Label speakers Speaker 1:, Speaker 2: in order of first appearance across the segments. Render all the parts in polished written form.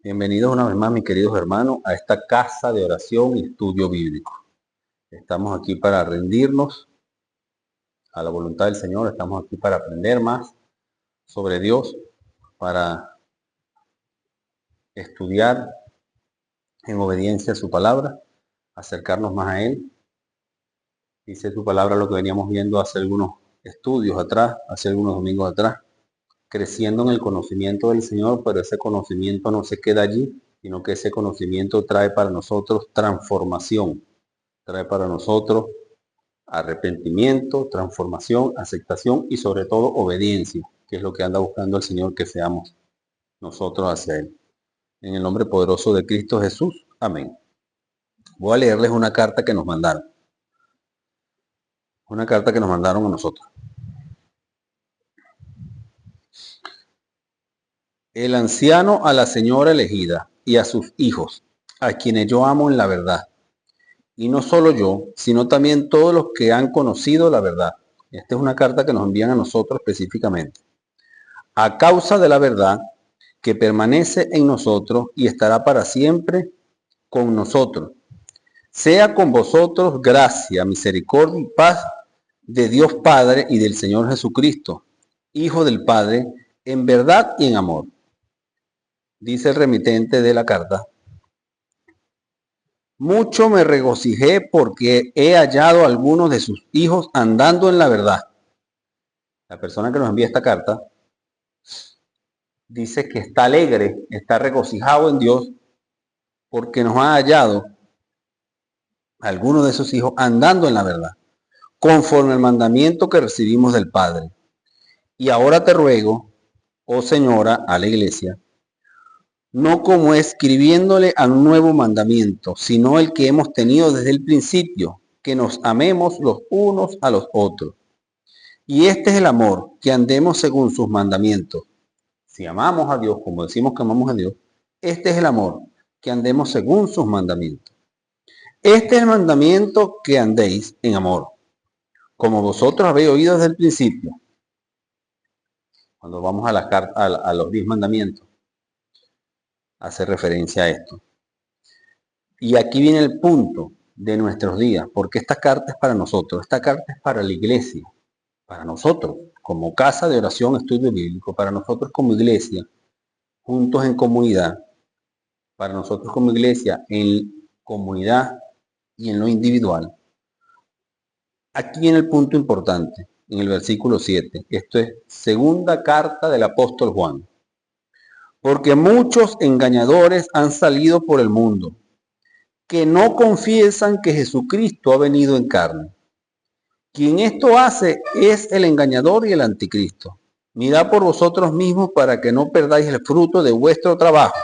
Speaker 1: Bienvenidos una vez más, mis queridos hermanos, a esta casa de oración y estudio bíblico. Estamos aquí para rendirnos a la voluntad del Señor, estamos aquí para aprender más sobre Dios, para estudiar en obediencia a su palabra, acercarnos más a Él. Dice su palabra lo que veníamos viendo hace algunos estudios atrás, hace algunos domingos atrás, creciendo en el conocimiento del Señor, pero ese conocimiento no se queda allí, sino que ese conocimiento trae para nosotros transformación, trae para nosotros arrepentimiento, transformación, aceptación y sobre todo obediencia, que es lo que anda buscando el Señor que seamos nosotros hacia Él. En el nombre poderoso de Cristo Jesús. Amén. Voy a leerles una carta que nos mandaron. Una carta que nos mandaron a nosotros. El anciano a la señora elegida y a sus hijos, a quienes yo amo en la verdad. Y no solo yo, sino también todos los que han conocido la verdad. Esta es una carta que nos envían a nosotros específicamente. A causa de la verdad que permanece en nosotros y estará para siempre con nosotros. Sea con vosotros gracia, misericordia y paz de Dios Padre y del Señor Jesucristo, Hijo del Padre, en verdad y en amor. Dice el remitente de la carta: mucho me regocijé porque he hallado a algunos de sus hijos andando en la verdad. La persona que nos envía esta carta dice que está alegre, está regocijado en Dios porque nos ha hallado a algunos de sus hijos andando en la verdad, conforme al mandamiento que recibimos del Padre. Y ahora te ruego, oh Señora, a la iglesia, no como escribiéndole a un nuevo mandamiento, sino el que hemos tenido desde el principio, que nos amemos los unos a los otros. Y este es el amor, que andemos según sus mandamientos. Si amamos a Dios, como decimos que amamos a Dios, este es el amor, que andemos según sus mandamientos. Este es el mandamiento, que andéis en amor, como vosotros habéis oído desde el principio. Cuando vamos a los 10 mandamientos, hace referencia a esto. Y aquí viene el punto de nuestros días, porque esta carta es para nosotros, esta carta es para la iglesia, para nosotros, como casa de oración, estudio bíblico, para nosotros como iglesia, juntos en comunidad, para nosotros como iglesia en comunidad y en lo individual. Aquí viene el punto importante, en el versículo 7. Esto es segunda carta del apóstol Juan. Porque muchos engañadores han salido por el mundo, que no confiesan que Jesucristo ha venido en carne. Quien esto hace es el engañador y el anticristo. Mirad por vosotros mismos para que no perdáis el fruto de vuestro trabajo,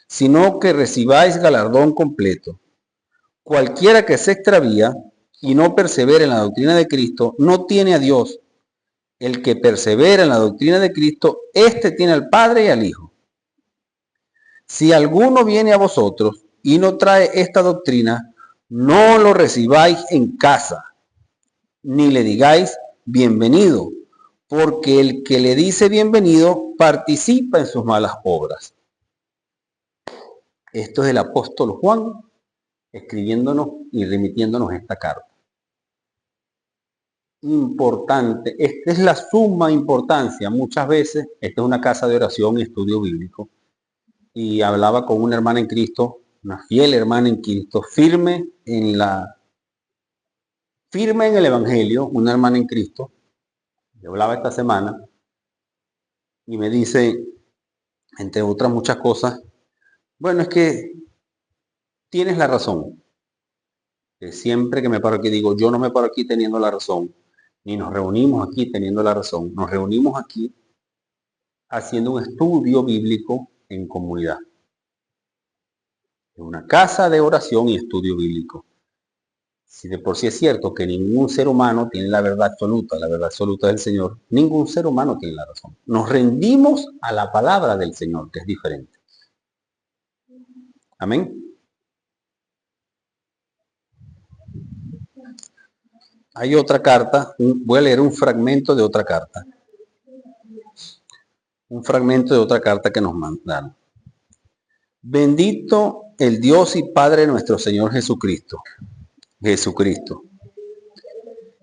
Speaker 1: sino que recibáis galardón completo. Cualquiera que se extravía y no persevera en la doctrina de Cristo, no tiene a Dios. El que persevera en la doctrina de Cristo, éste tiene al Padre y al Hijo. Si alguno viene a vosotros y no trae esta doctrina, no lo recibáis en casa, ni le digáis bienvenido, porque el que le dice bienvenido participa en sus malas obras. Esto es el apóstol Juan escribiéndonos y remitiéndonos esta carta. Importante, esta es la suma importancia. Muchas veces, esta es una casa de oración y estudio bíblico, y hablaba con una hermana en Cristo, una fiel hermana en Cristo, firme en el Evangelio, una hermana en Cristo. Yo hablaba esta semana y me dice, entre otras muchas cosas, bueno, es que tienes la razón. Siempre que me paro aquí digo, yo no me paro aquí teniendo la razón, ni nos reunimos aquí teniendo la razón. Nos reunimos aquí haciendo un estudio bíblico en comunidad. En una casa de oración y estudio bíblico. Si de por sí es cierto que ningún ser humano tiene la verdad absoluta del Señor, ningún ser humano tiene la razón. Nos rendimos a la palabra del Señor, que es diferente. Amén. Hay otra carta, voy a leer un fragmento de otra carta. Un fragmento de otra carta que nos mandaron. Bendito el Dios y Padre de nuestro Señor Jesucristo,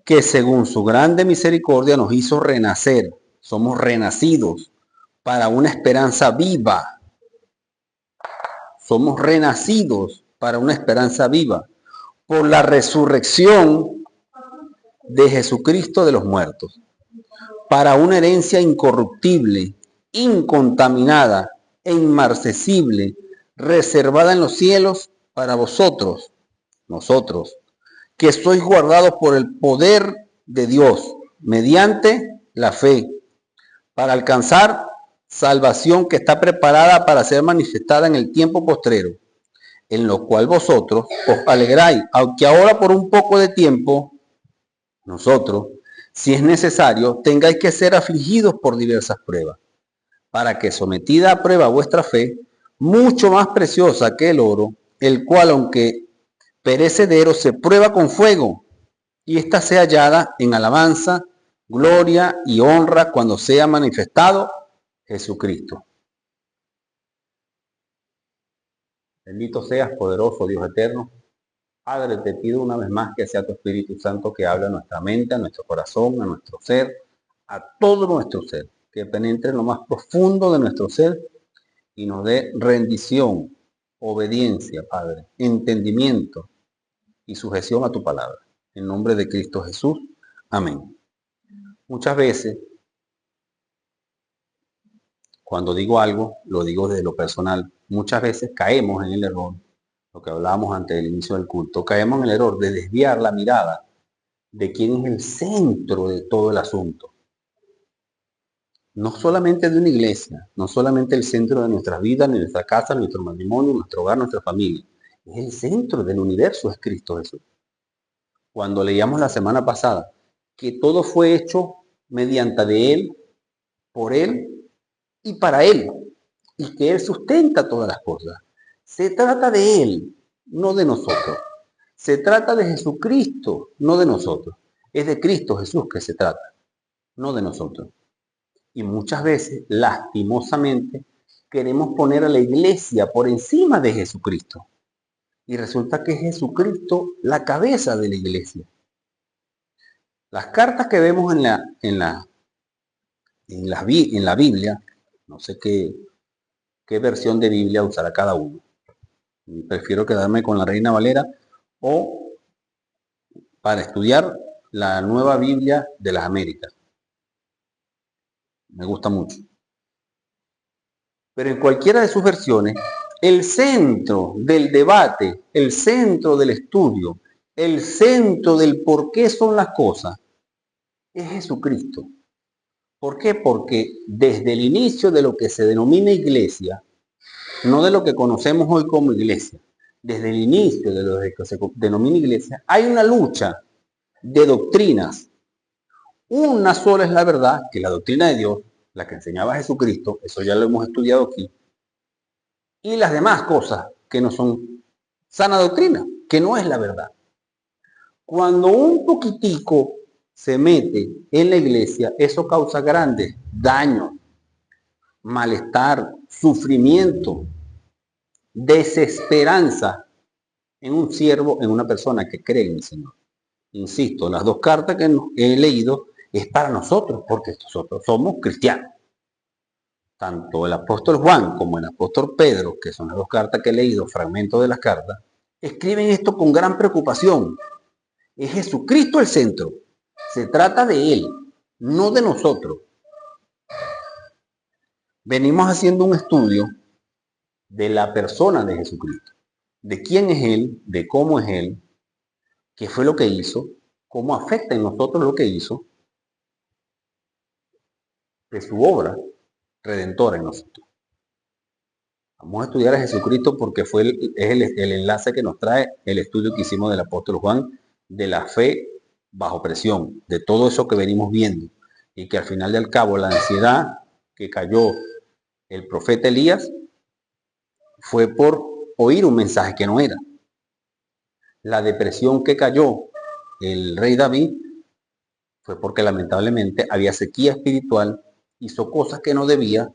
Speaker 1: que según su grande misericordia nos hizo renacer. Somos renacidos para una esperanza viva. Somos renacidos para una esperanza viva por la resurrección de Jesucristo de los muertos, para una herencia incorruptible, incontaminada e inmarcesible, reservada en los cielos para vosotros, nosotros, que sois guardados por el poder de Dios, mediante la fe, para alcanzar salvación que está preparada para ser manifestada en el tiempo postrero, en lo cual vosotros os alegráis, aunque ahora por un poco de tiempo, nosotros, si es necesario, tengáis que ser afligidos por diversas pruebas, para que sometida a prueba vuestra fe, mucho más preciosa que el oro, el cual aunque perecedero se prueba con fuego, y ésta sea hallada en alabanza, gloria y honra cuando sea manifestado Jesucristo. Bendito seas, poderoso Dios eterno. Padre, te pido una vez más que sea tu Espíritu Santo que hable a nuestra mente, a nuestro corazón, a nuestro ser, a todo nuestro ser, que penetre en lo más profundo de nuestro ser y nos dé rendición, obediencia, Padre, entendimiento y sujeción a tu palabra. En nombre de Cristo Jesús. Amén. Muchas veces, cuando digo algo, lo digo desde lo personal. Muchas veces caemos en el error, lo que hablábamos antes del inicio del culto, caemos en el error de desviar la mirada de quién es el centro de todo el asunto. No solamente de una iglesia, no solamente el centro de nuestras vidas, ni nuestra casa, nuestro matrimonio, nuestro hogar, nuestra familia. Es el centro del universo, es Cristo Jesús. Cuando leíamos la semana pasada que todo fue hecho mediante de Él, por Él y para Él, y que Él sustenta todas las cosas. Se trata de Él, no de nosotros. Se trata de Jesucristo, no de nosotros. Es de Cristo Jesús que se trata, no de nosotros. Y muchas veces, lastimosamente, queremos poner a la iglesia por encima de Jesucristo. Y resulta que es Jesucristo la cabeza de la iglesia. Las cartas que vemos en la Biblia, no sé qué versión de Biblia usará cada uno. Prefiero quedarme con la Reina Valera o para estudiar la Nueva Biblia de las Américas. Me gusta mucho. Pero en cualquiera de sus versiones, el centro del debate, el centro del estudio, el centro del por qué son las cosas, es Jesucristo. ¿Por qué? Porque desde el inicio de lo que se denomina iglesia, no de lo que conocemos hoy como iglesia, desde el inicio de lo que se denomina iglesia, hay una lucha de doctrinas. Una sola es la verdad, que es la doctrina de Dios, la que enseñaba Jesucristo, eso ya lo hemos estudiado aquí, y las demás cosas que no son sana doctrina, que no es la verdad. Cuando un poquitico se mete en la iglesia, eso causa grandes daños, malestar, sufrimiento, desesperanza en un siervo, en una persona que cree en el Señor. Insisto, las dos cartas que he leído es para nosotros, porque nosotros somos cristianos. Tanto el apóstol Juan como el apóstol Pedro, que son las dos cartas que he leído, fragmentos de las cartas, escriben esto con gran preocupación. Es Jesucristo el centro. Se trata de Él, no de nosotros. Venimos haciendo un estudio de la persona de Jesucristo, de quién es Él, de cómo es Él, qué fue lo que hizo, cómo afecta en nosotros lo que hizo, de su obra redentora en nosotros. Vamos a estudiar a Jesucristo porque es el enlace que nos trae el estudio que hicimos del apóstol Juan, de la fe bajo presión, de todo eso que venimos viendo, y que al final del cabo la ansiedad que cayó el profeta Elías fue por oír un mensaje que no era. La depresión que cayó el rey David fue porque lamentablemente había sequía espiritual, hizo cosas que no debía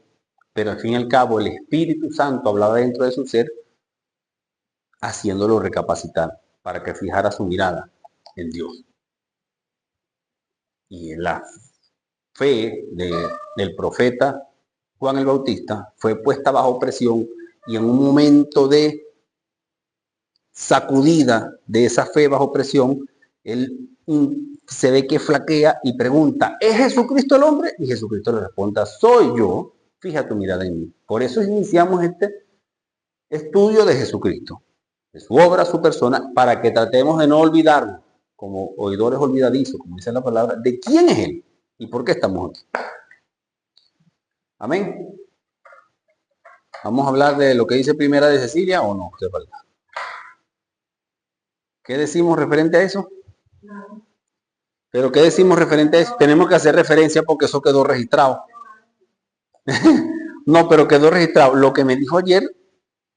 Speaker 1: pero al fin y al cabo el Espíritu Santo hablaba dentro de su ser, haciéndolo recapacitar para que fijara su mirada en Dios. Y en la fe del profeta Juan el Bautista fue puesta bajo presión y en un momento de sacudida de esa fe bajo presión, él se ve que flaquea y pregunta, ¿es Jesucristo el hombre? Y Jesucristo le responde, soy yo, fija tu mirada en mí. Por eso iniciamos este estudio de Jesucristo, de su obra, su persona, para que tratemos de no olvidarnos, como oidores olvidadizos, como dice la palabra, de quién es Él y por qué estamos aquí. Amén. ¿Vamos a hablar de lo que dice Primera de Cecilia o no? ¿Qué decimos referente a eso? No. ¿Pero qué decimos referente a eso? Tenemos que hacer referencia porque eso quedó registrado. No, pero quedó registrado. Lo que me dijo ayer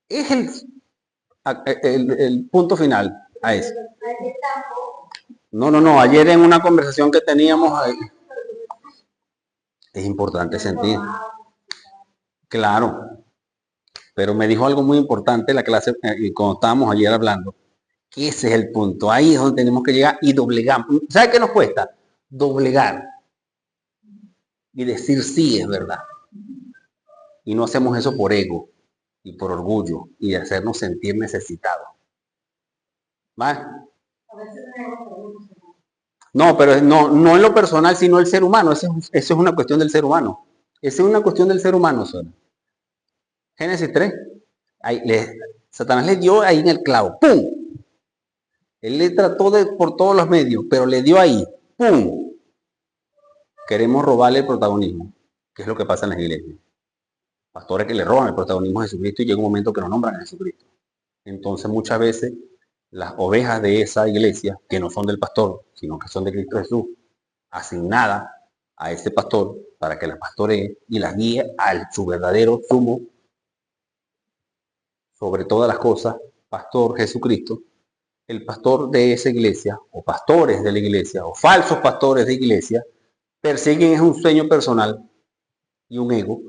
Speaker 1: es el punto final a eso. No. Ayer en una conversación que teníamos ahí, es importante sentir. Claro. Pero me dijo algo muy importante en la clase cuando estábamos ayer hablando. Que ese es el punto. Ahí es donde tenemos que llegar y doblegar. ¿Sabe qué nos cuesta? Doblegar. Y decir sí, es verdad. Y no hacemos eso por ego y por orgullo y de hacernos sentir necesitados. ¿Vale? No, pero no en lo personal, sino el ser humano. Eso es una cuestión del ser humano. Esa es una cuestión del ser humano solo. Génesis 3. Satanás le dio ahí en el clavo. ¡Pum! Él le trató por todos los medios, pero le dio ahí. ¡Pum! Queremos robarle el protagonismo. ¿Qué es lo que pasa en las iglesias? Pastores que le roban el protagonismo a Jesucristo y llega un momento que no nombran a Jesucristo. Entonces muchas veces las ovejas de esa iglesia, que no son del pastor, sino que son de Cristo Jesús, asignadas a ese pastor para que las pastoree y las guíe a su verdadero sumo, sobre todas las cosas, pastor Jesucristo, el pastor de esa iglesia, o pastores de la iglesia, o falsos pastores de iglesia, persiguen un sueño personal y un ego,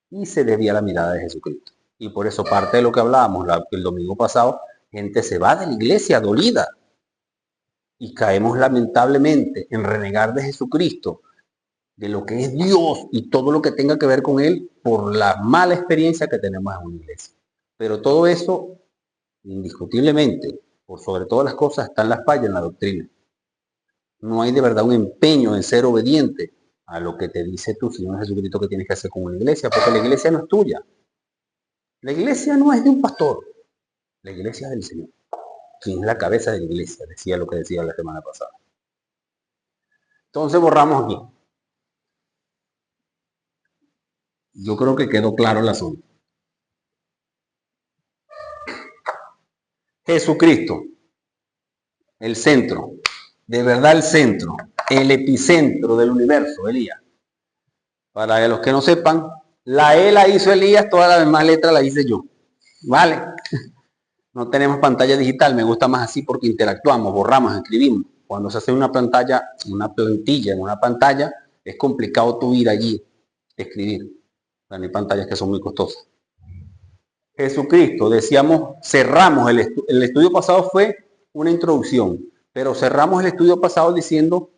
Speaker 1: y se desvía la mirada de Jesucristo. Y por eso parte de lo que hablábamos el domingo pasado, gente se va de la iglesia dolida, y caemos lamentablemente en renegar de Jesucristo, de lo que es Dios y todo lo que tenga que ver con Él, por la mala experiencia que tenemos en una iglesia. Pero todo eso, indiscutiblemente, por sobre todas las cosas, está en la falla en la doctrina. No hay de verdad un empeño en ser obediente a lo que te dice tu Señor Jesucristo que tienes que hacer con una iglesia, porque la iglesia no es tuya. La iglesia no es de un pastor, la iglesia es del Señor, quien es la cabeza de la iglesia, decía lo que decía la semana pasada. Entonces borramos aquí. Yo creo que quedó claro el asunto. Jesucristo, el centro, de verdad el centro, el epicentro del universo, Elías. Para los que no sepan, la E la hizo Elías, todas las demás letras la hice yo. ¿Vale? No tenemos pantalla digital, me gusta más así porque interactuamos, borramos, escribimos. Cuando se hace una plantilla en una pantalla, es complicado tú ir allí, escribir. Hay pantallas que son muy costosas. Jesucristo, decíamos, cerramos, el estudio pasado fue una introducción, pero cerramos el estudio pasado diciendo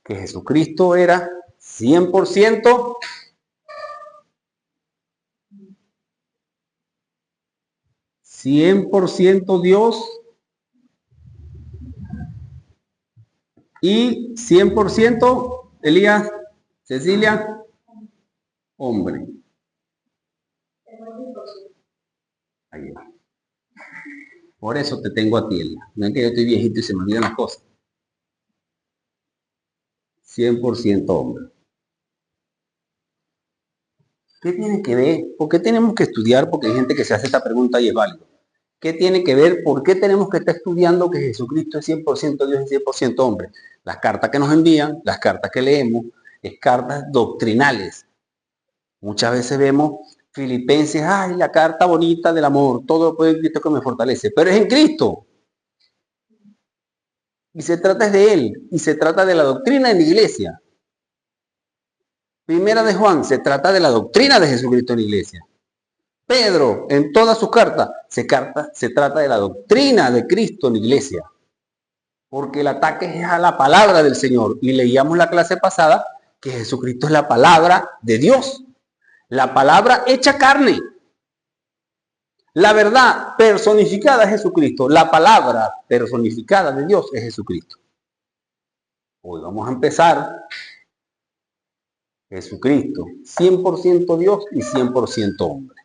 Speaker 1: que Jesucristo era 100% Dios y 100% Elías, Cecilia, hombre. Ahí va. Por eso te tengo a ti, Elías. No es que yo estoy viejito y se me olvidan las cosas. 100% hombre. ¿Qué tiene que ver? ¿Por qué tenemos que estudiar? Porque hay gente que se hace esta pregunta y es válido. ¿Qué tiene que ver? ¿Por qué tenemos que estar estudiando que Jesucristo es 100% Dios y 100% hombre? Las cartas que nos envían, las cartas que leemos, es cartas doctrinales. Muchas veces vemos Filipenses, ay, la carta bonita del amor, todo lo puede en Cristo que me fortalece, pero es en Cristo. Y se trata de Él, y se trata de la doctrina en la iglesia. Primera de Juan se trata de la doctrina de Jesucristo en la iglesia. Pedro, en todas sus cartas, se trata de la doctrina de Cristo en la iglesia. Porque el ataque es a la palabra del Señor. Y leíamos la clase pasada que Jesucristo es la palabra de Dios. La palabra hecha carne. La verdad personificada es Jesucristo. La palabra personificada de Dios es Jesucristo. Hoy vamos a empezar. Jesucristo, 100% Dios y 100% hombre.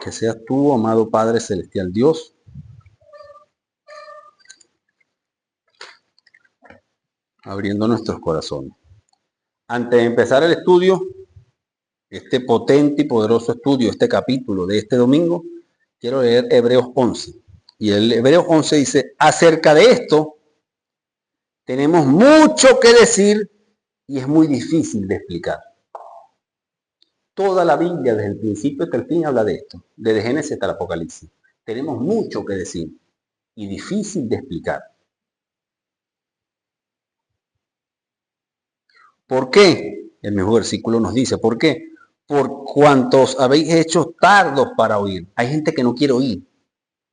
Speaker 1: Que seas tú, amado Padre Celestial Dios, abriendo nuestros corazones. Antes de empezar el estudio, este potente y poderoso estudio, este capítulo de este domingo, quiero leer Hebreos 11. Y el Hebreos 11 dice, acerca de esto, tenemos mucho que decir y es muy difícil de explicar. Toda la Biblia, desde el principio hasta el fin, habla de esto, desde Génesis hasta el Apocalipsis. Tenemos mucho que decir y difícil de explicar. ¿Por qué? El mismo versículo nos dice, ¿por qué? Por cuantos habéis hecho tardos para oír. Hay gente que no quiere oír.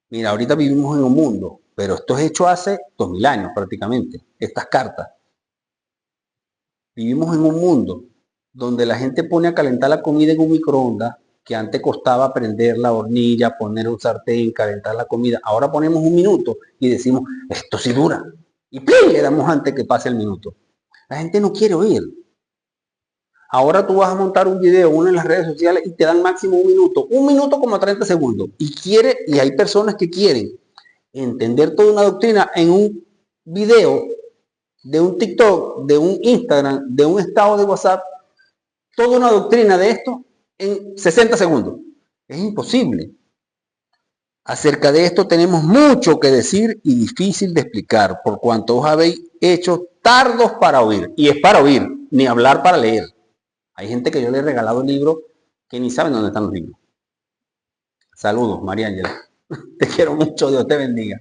Speaker 1: Mira, ahorita vivimos en un mundo, pero esto es hecho hace 2000 años prácticamente, estas cartas. Vivimos en un mundo donde la gente pone a calentar la comida en un microondas, que antes costaba prender la hornilla, poner un sartén, calentar la comida. Ahora ponemos un minuto y decimos, esto sí dura. Y ¡plin! Le damos antes que pase el minuto. La gente no quiere oír. Ahora tú vas a montar un video, uno en las redes sociales, y te dan máximo un minuto como 30 segundos. Y hay personas que quieren entender toda una doctrina en un video de un TikTok, de un Instagram, de un estado de WhatsApp, toda una doctrina de esto en 60 segundos. Es imposible. Acerca de esto tenemos mucho que decir y difícil de explicar, por cuanto os habéis hecho tardos para oír. Y es para oír, ni hablar para leer. Hay gente que yo le he regalado libros que ni saben dónde están los libros. Saludos, María Ángela. Te quiero mucho, Dios te bendiga.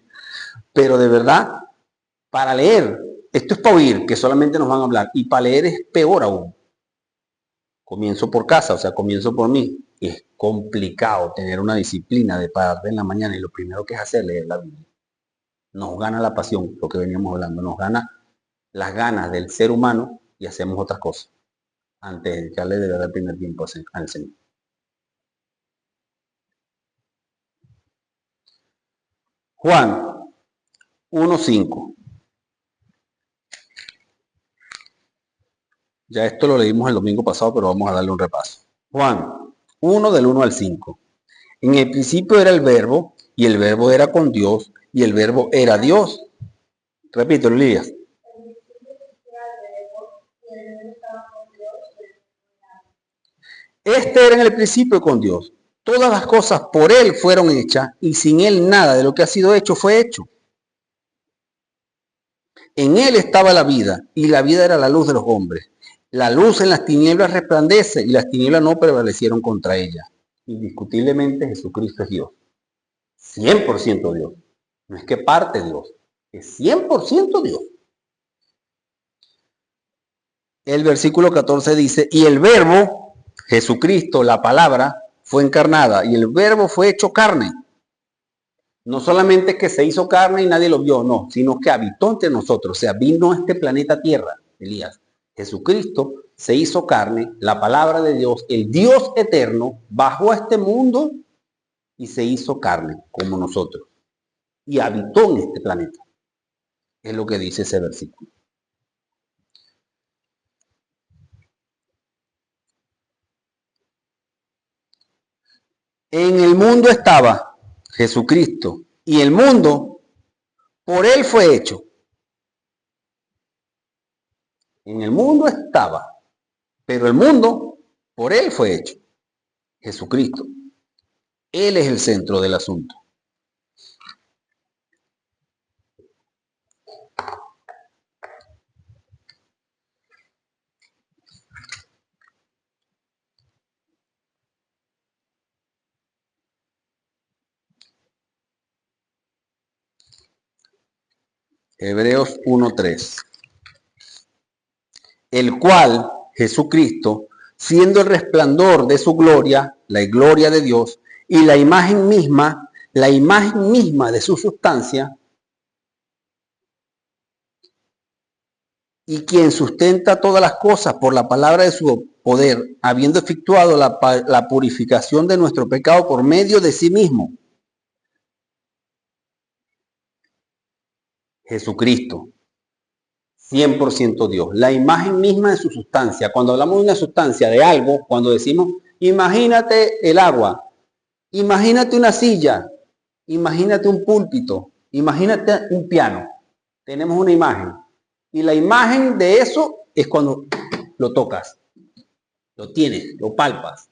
Speaker 1: Pero de verdad, para leer, esto es para oír, que solamente nos van a hablar. Y para leer es peor aún. Comienzo por casa, o sea, comienzo por mí. Es complicado tener una disciplina de pararte en la mañana y lo primero que es hacer es leer la Biblia. Nos gana la pasión, lo que veníamos hablando, nos gana las ganas del ser humano y hacemos otras cosas antes de echarle de verdad el primer tiempo al Señor. Juan 1.5. Ya esto lo leímos el domingo pasado, pero vamos a darle un repaso. Juan 1 del 1 al 5. En el principio era el verbo, y el verbo era con Dios, y el verbo era Dios. Repito, Elías. Este era en el principio con Dios. Todas las cosas por Él fueron hechas, y sin Él nada de lo que ha sido hecho fue hecho. En Él estaba la vida, y la vida era la luz de los hombres. La luz en las tinieblas resplandece, y las tinieblas no prevalecieron contra ella. Indiscutiblemente Jesucristo es Dios. 100% Dios. No es que parte Dios, es 100% Dios. El versículo 14 dice, y el verbo, Jesucristo, la palabra, fue encarnada, y el verbo fue hecho carne. No solamente que se hizo carne y nadie lo vio, no, sino que habitó entre nosotros, o sea, vino a este planeta Tierra, Elías. Jesucristo se hizo carne, la palabra de Dios, el Dios eterno, bajó a este mundo y se hizo carne como nosotros. Y habitó en este planeta. Es lo que dice ese versículo. En el mundo estaba Jesucristo y el mundo por Él fue hecho. En el mundo estaba, pero el mundo por Él fue hecho. Jesucristo. Él es el centro del asunto. Hebreos 1.3. el cual, Jesucristo, siendo el resplandor de su gloria, la gloria de Dios, y la imagen misma de su sustancia, y quien sustenta todas las cosas por la palabra de su poder, habiendo efectuado la purificación de nuestro pecado por medio de sí mismo. Jesucristo, 100% Dios, la imagen misma de su sustancia. Cuando hablamos de una sustancia, de algo, cuando decimos, imagínate el agua, imagínate una silla, imagínate un púlpito, imagínate un piano. Tenemos una imagen. Y la imagen de eso es cuando lo tocas, lo tienes, lo palpas.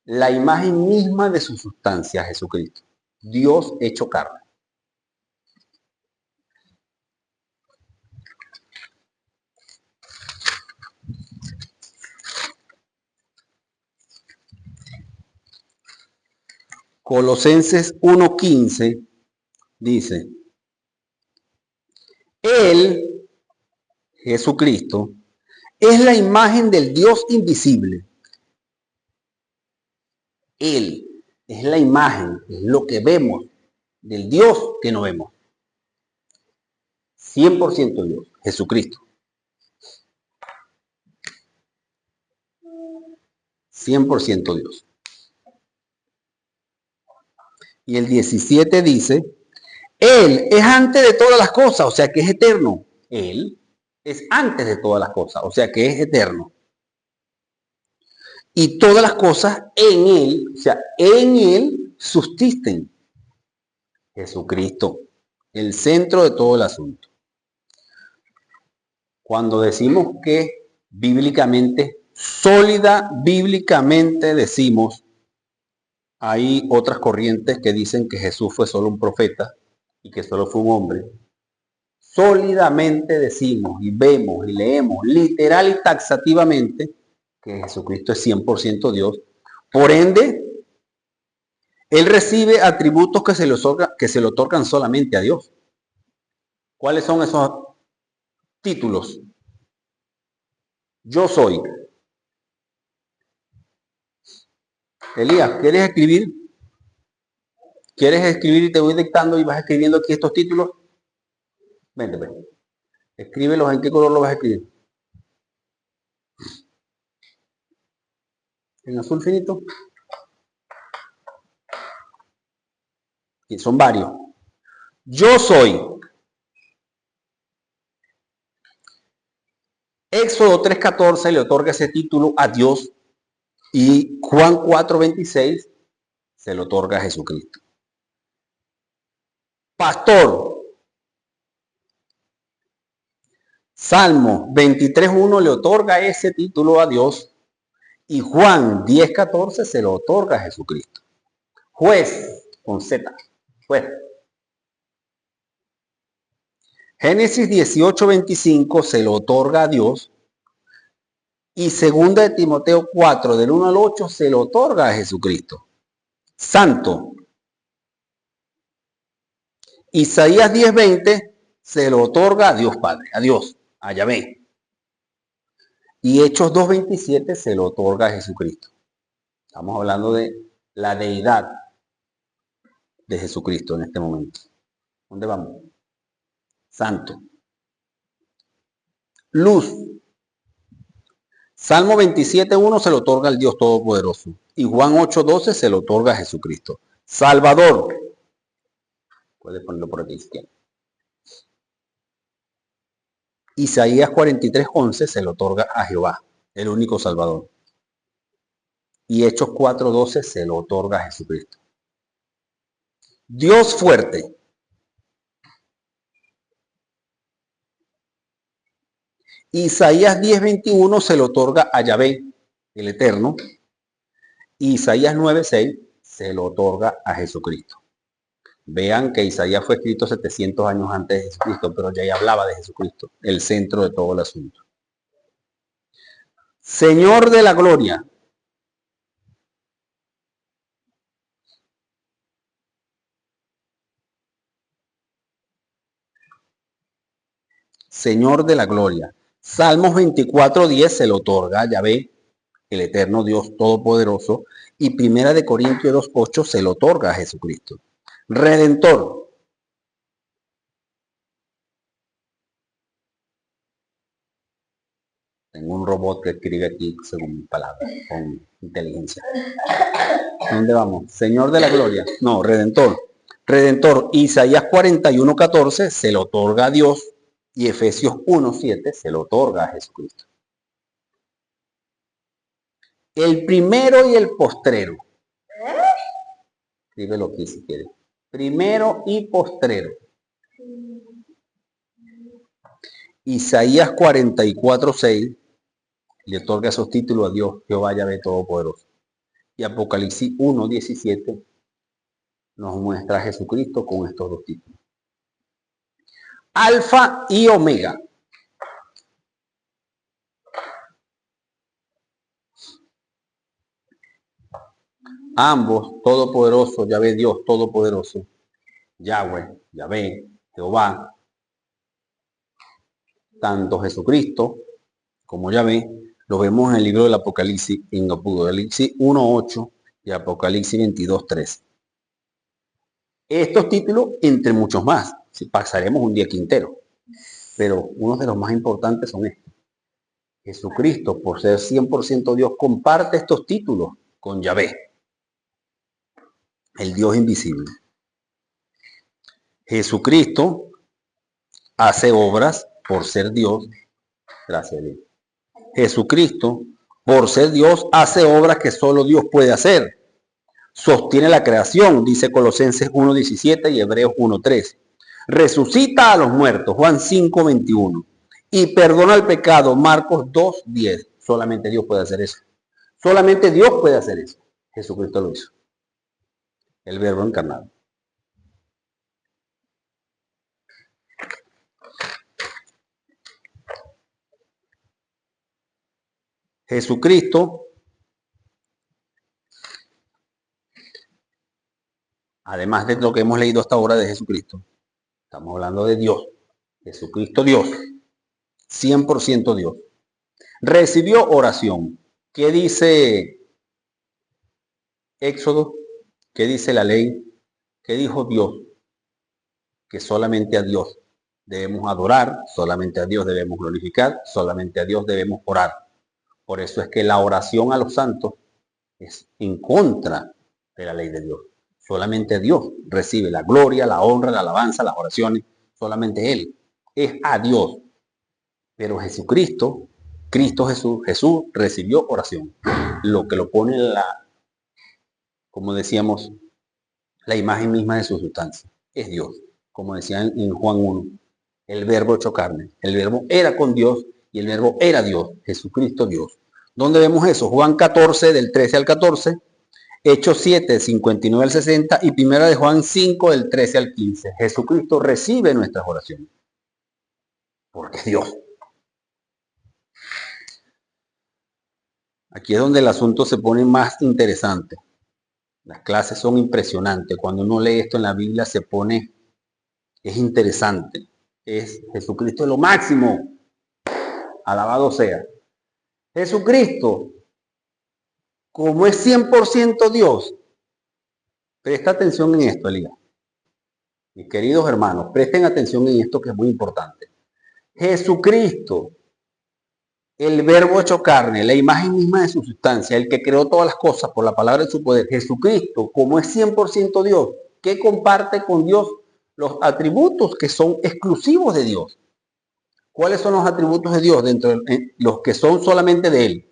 Speaker 1: La imagen misma de su sustancia, Jesucristo. Dios hecho carne. Colosenses 1:15 dice, Él, Jesucristo, es la imagen del Dios invisible. Él es la imagen, es lo que vemos del Dios que no vemos. 100% Dios, Jesucristo. 100% Dios. Y el 17 dice, Él es antes de todas las cosas, o sea que es eterno. Él es antes de todas las cosas, o sea que es eterno. Y todas las cosas en Él, o sea, en Él subsisten. Jesucristo, el centro de todo el asunto. Cuando decimos que bíblicamente, bíblicamente decimos, hay otras corrientes que dicen que Jesús fue solo un profeta y que solo fue un hombre. Sólidamente decimos y vemos y leemos literal y taxativamente que Jesucristo es 100% Dios. Por ende, Él recibe atributos que se le otorgan solamente a Dios. ¿Cuáles son esos títulos? Yo soy. Elías, ¿quieres escribir? ¿Quieres escribir y te voy dictando y vas escribiendo aquí estos títulos? Vente, ven. Escríbelos, ¿en qué color lo vas a escribir? ¿En azul finito? Y son varios. Yo soy. Éxodo 3:14 le otorga ese título a Dios y Juan 4:26 se lo otorga a Jesucristo. Pastor. Salmo 23:1 le otorga ese título a Dios y Juan 10:14 se lo otorga a Jesucristo. Juez, con Z, juez. Génesis 18:25 se lo otorga a Dios y 2 de Timoteo 4 del 1 al 8 se lo otorga a Jesucristo. Santo. Isaías 10:20 se lo otorga a Dios Padre, a Dios, a Yahvé. Y Hechos 2:27 se lo otorga a Jesucristo. Estamos hablando de la deidad de Jesucristo en este momento. ¿Dónde vamos? Santo. Luz. Salmo 27:1 se lo otorga al Dios Todopoderoso. Y Juan 8:12 se lo otorga a Jesucristo. Salvador. Puedes ponerlo por aquí izquierda. Isaías 43:11 se lo otorga a Jehová, el único Salvador. Y Hechos 4:12 se lo otorga a Jesucristo. Dios fuerte. Isaías 10:21 se lo otorga a Yahvé, el Eterno. Isaías 9:6 se lo otorga a Jesucristo. Vean que Isaías fue escrito 700 años antes de Jesucristo, pero ya hablaba de Jesucristo, el centro de todo el asunto. Señor de la gloria. Señor de la gloria. Salmos 24:10 se lo otorga a Yahvé, el eterno Dios todopoderoso, y Primera de Corintios 2:8 se lo otorga a Jesucristo. Redentor. Tengo un robot que escribe aquí según mis palabras, con inteligencia. ¿Dónde vamos? Señor de la gloria. No, Redentor. Redentor. Isaías 41:14 se lo otorga a Dios y Efesios 1:7 se lo otorga a Jesucristo. El primero y el postrero. Escríbelo aquí si quieres. Primero y postrero. Isaías 44:6 le otorga esos títulos a Dios, Jehová Yahvé Todopoderoso. Y Apocalipsis 1:17 nos muestra a Jesucristo con estos dos títulos. Alfa y Omega. Ambos, todopoderoso, Yahvé Dios, todopoderoso, Yahweh, Yahvé, Jehová, tanto Jesucristo como Yahvé, lo vemos en el libro del Apocalipsis, en Apocalipsis 1:8 y Apocalipsis 22:3. Estos títulos, entre muchos más, si pasaremos un día aquí entero, pero uno de los más importantes son estos. Jesucristo, por ser 100% Dios, comparte estos títulos con Yahvé, el Dios invisible. Jesucristo hace obras por ser Dios, gracias a Dios. Jesucristo, por ser Dios, hace obras que solo Dios puede hacer. Sostiene la creación, dice Colosenses 1:17 y Hebreos 1:3. Resucita a los muertos, Juan 5:21. Y perdona el pecado, Marcos 2:10. Solamente Dios puede hacer eso. Solamente Dios puede hacer eso. Jesucristo lo hizo. El Verbo encarnado. Jesucristo, además de lo que hemos leído hasta ahora de Jesucristo, estamos hablando de Dios. Jesucristo Dios. 100% Dios. Recibió oración. ¿Qué dice Éxodo? ¿Qué dice la ley? ¿Qué dijo Dios? Que solamente a Dios debemos adorar, solamente a Dios debemos glorificar, solamente a Dios debemos orar. Por eso es que la oración a los santos es en contra de la ley de Dios. Solamente Dios recibe la gloria, la honra, la alabanza, las oraciones. Solamente Él es a Dios. Pero Jesucristo, Cristo Jesús, Jesús recibió oración. Lo que lo pone en la, como decíamos, la imagen misma de su sustancia. Es Dios. Como decía en Juan 1, el verbo hecho carne. El verbo era con Dios y el verbo era Dios. Jesucristo Dios. ¿Dónde vemos eso? Juan 14, del 13 al 14. Hechos 7, 59 al 60 y primera de Juan 5, del 13 al 15. Jesucristo recibe nuestras oraciones. Porque es Dios. Aquí es donde el asunto se pone más interesante. Las clases son impresionantes. Cuando uno lee esto en la Biblia se pone, es interesante. Es Jesucristo es lo máximo. Alabado sea. Jesucristo, como es 100% Dios, presta atención en esto, Elías. Mis queridos hermanos, presten atención en esto que es muy importante. Jesucristo, el verbo hecho carne, la imagen misma de su sustancia, el que creó todas las cosas por la palabra de su poder, Jesucristo, como es 100% Dios, que comparte con Dios los atributos que son exclusivos de Dios. ¿Cuáles son los atributos de Dios dentro de los que son solamente de Él?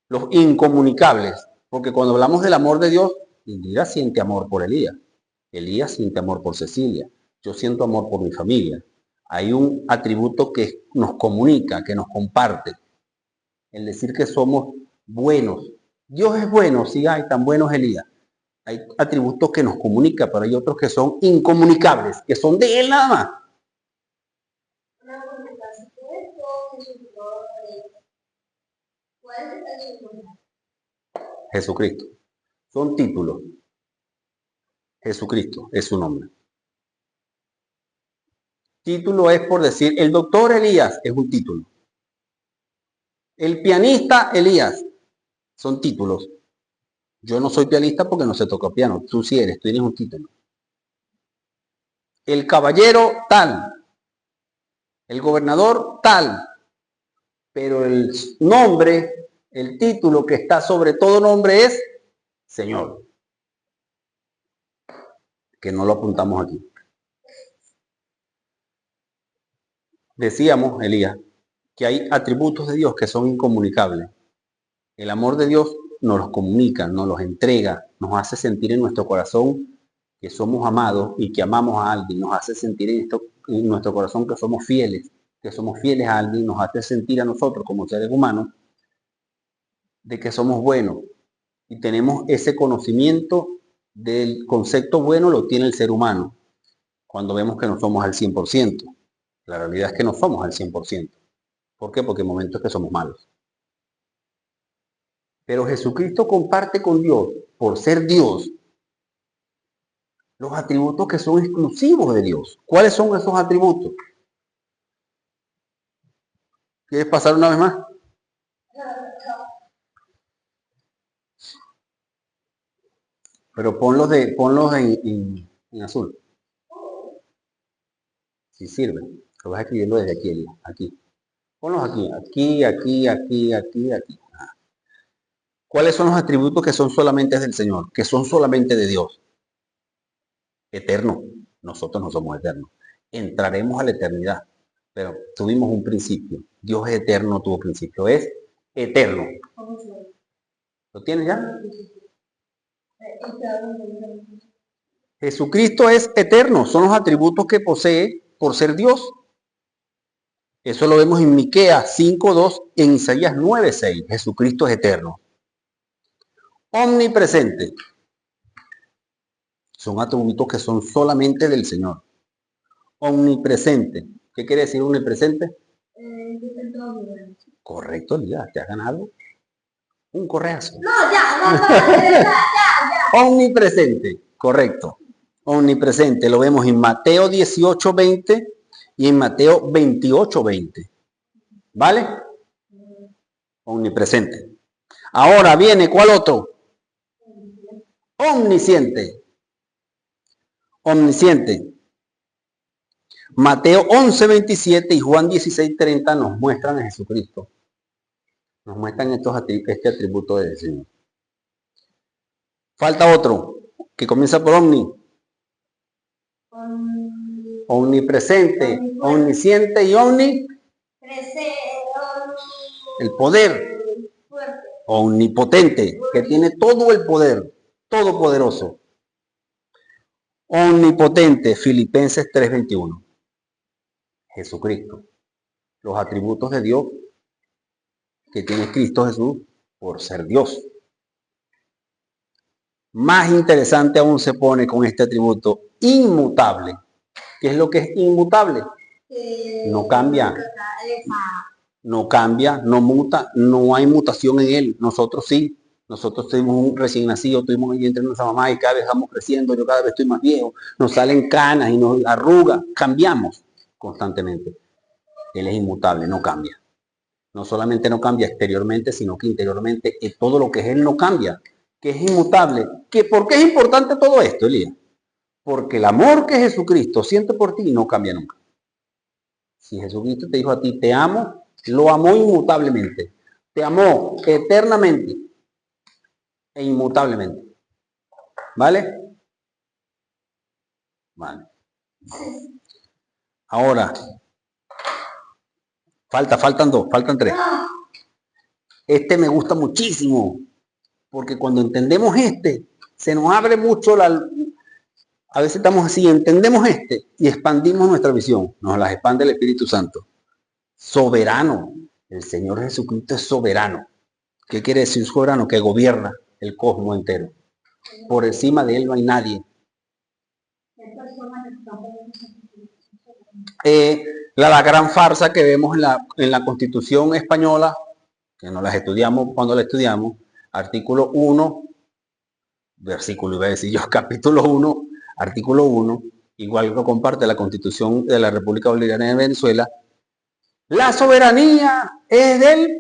Speaker 1: Los incomunicables, porque cuando hablamos del amor de Dios, Elías siente amor por Elías, Elías siente amor por Cecilia, yo siento amor por mi familia. Hay un atributo que nos comunica, que nos comparte, el decir que somos buenos. Dios es bueno, sí hay, tan buenos Elías. Hay atributos que nos comunican, pero hay otros que son incomunicables, que son de Él nada más. Jesucristo. Son títulos. Jesucristo es su nombre. Título es por decir, el doctor Elías es un título. El pianista Elías son títulos. Yo no soy pianista porque no sé tocar piano. Tú sí eres, tú tienes un título. El caballero tal. El gobernador tal. Pero el nombre, el título que está sobre todo nombre es Señor. Que no lo apuntamos aquí. Decíamos, Elías, que hay atributos de Dios que son incomunicables. El amor de Dios nos los comunica, nos los entrega, nos hace sentir en nuestro corazón que somos amados y que amamos a alguien, nos hace sentir en nuestro corazón que somos fieles a alguien, nos hace sentir a nosotros como seres humanos de que somos buenos y tenemos ese conocimiento del concepto bueno, lo tiene el ser humano cuando vemos que no somos al 100%. La realidad es que no somos al 100%. ¿Por qué? Porque hay momentos que somos malos. Pero Jesucristo comparte con Dios, por ser Dios, los atributos que son exclusivos de Dios. ¿Cuáles son esos atributos? ¿Quieres pasar una vez más? Pero ponlos en azul. Si sirven. Lo vas escribiendo desde aquí, Elías. Aquí. Ponlos aquí. ¿Cuáles son los atributos que son solamente del Señor? Que son solamente de Dios. Eterno. Nosotros no somos eternos. Entraremos a la eternidad. Pero tuvimos un principio. Dios es eterno, no tuvo principio. Es eterno. ¿Lo tienes ya? Jesucristo es eterno. Son los atributos que posee por ser Dios. Eso lo vemos en Miqueas 5:2 y en Isaías 9:6. Jesucristo es eterno. Omnipresente. Son atributos que son solamente del Señor. Omnipresente. ¿Qué quiere decir omnipresente? Correcto, Elías, te has ganado un correazo. No, ya. Omnipresente, correcto. Omnipresente, lo vemos en Mateo 18:20 y en Mateo 28:20. ¿Vale? Omnipresente. Ahora viene, ¿cuál otro? Omnisciente. Omnisciente. Mateo 11:27 y Juan 16:30 nos muestran a Jesucristo. Nos muestran este atributo del Señor. Falta otro, que comienza por omni. Omnipresente, omnisciente y omni. El poder. Omnipotente, que tiene todo el poder, todopoderoso. Omnipotente, Filipenses 3:21. Jesucristo. Los atributos de Dios que tiene Cristo Jesús por ser Dios. Más interesante aún se pone con este atributo inmutable. ¿Qué es lo que es inmutable? No cambia. No cambia, no muta, no hay mutación en él. Nosotros sí. Nosotros tuvimos un recién nacido, tuvimos un vientre de nuestra mamá y cada vez vamos creciendo, yo cada vez estoy más viejo, nos salen canas y nos arrugas, cambiamos constantemente. Él es inmutable, no cambia. No solamente no cambia exteriormente, sino que interiormente todo lo que es Él no cambia, que es inmutable. ¿Por qué es importante todo esto, Elías? Porque el amor que Jesucristo siente por ti no cambia nunca. Si Jesucristo te dijo a ti, te amo, lo amó inmutablemente. Te amó eternamente e inmutablemente. ¿Vale? Vale. Ahora, faltan dos, faltan tres. Este me gusta muchísimo, porque cuando entendemos se nos abre mucho a veces estamos así, entendemos y expandimos nuestra visión, nos las expande el Espíritu Santo. Soberano, el Señor Jesucristo es soberano. ¿Qué quiere decir soberano? Que gobierna el cosmos entero. Por encima de Él no hay nadie. La gran farsa que vemos en la Constitución española, que no las estudiamos cuando la estudiamos, artículo 1, versículo, iba a decir yo, capítulo 1, artículo 1, igual que comparte la Constitución de la República Bolivariana de Venezuela, la soberanía es del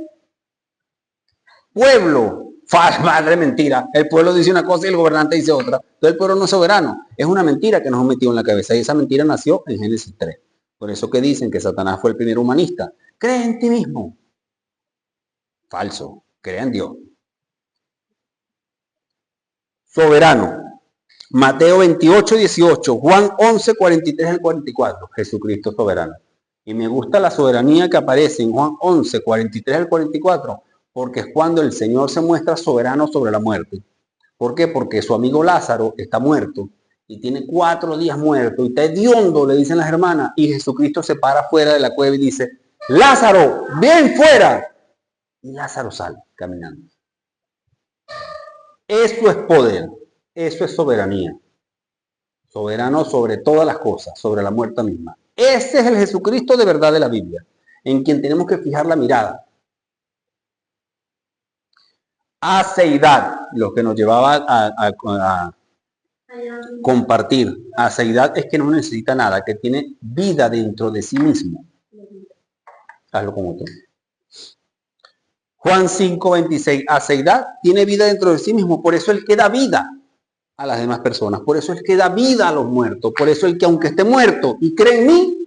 Speaker 1: pueblo. Madre mentira. El pueblo dice una cosa y el gobernante dice otra. Entonces el pueblo no es soberano. Es una mentira que nos han metido en la cabeza. Y esa mentira nació en Génesis 3. Por eso que dicen que Satanás fue el primer humanista. Cree en ti mismo. Falso. Cree en Dios. Soberano. Mateo 28, 18. Juan 11, 43 al 44. Jesucristo soberano. Y me gusta la soberanía que aparece en Juan 11, 43 al 44. Porque es cuando el Señor se muestra soberano sobre la muerte. ¿Por qué? Porque su amigo Lázaro está muerto y tiene 4 días muerto y está hediondo, le dicen las hermanas, y Jesucristo se para fuera de la cueva y dice, Lázaro, ven fuera. Y Lázaro sale caminando. Eso es poder, eso es soberanía. Soberano sobre todas las cosas, sobre la muerte misma. Ese es el Jesucristo de verdad de la Biblia, en quien tenemos que fijar la mirada. Aceidad, lo que nos llevaba a compartir. Aceidad es que no necesita nada, que tiene vida dentro de sí mismo. Hazlo con otro. Juan 5, 26. Aceidad tiene vida dentro de sí mismo, por eso Él que da vida a las demás personas, por eso Él que da vida a los muertos, por eso el que aunque esté muerto y cree en mí,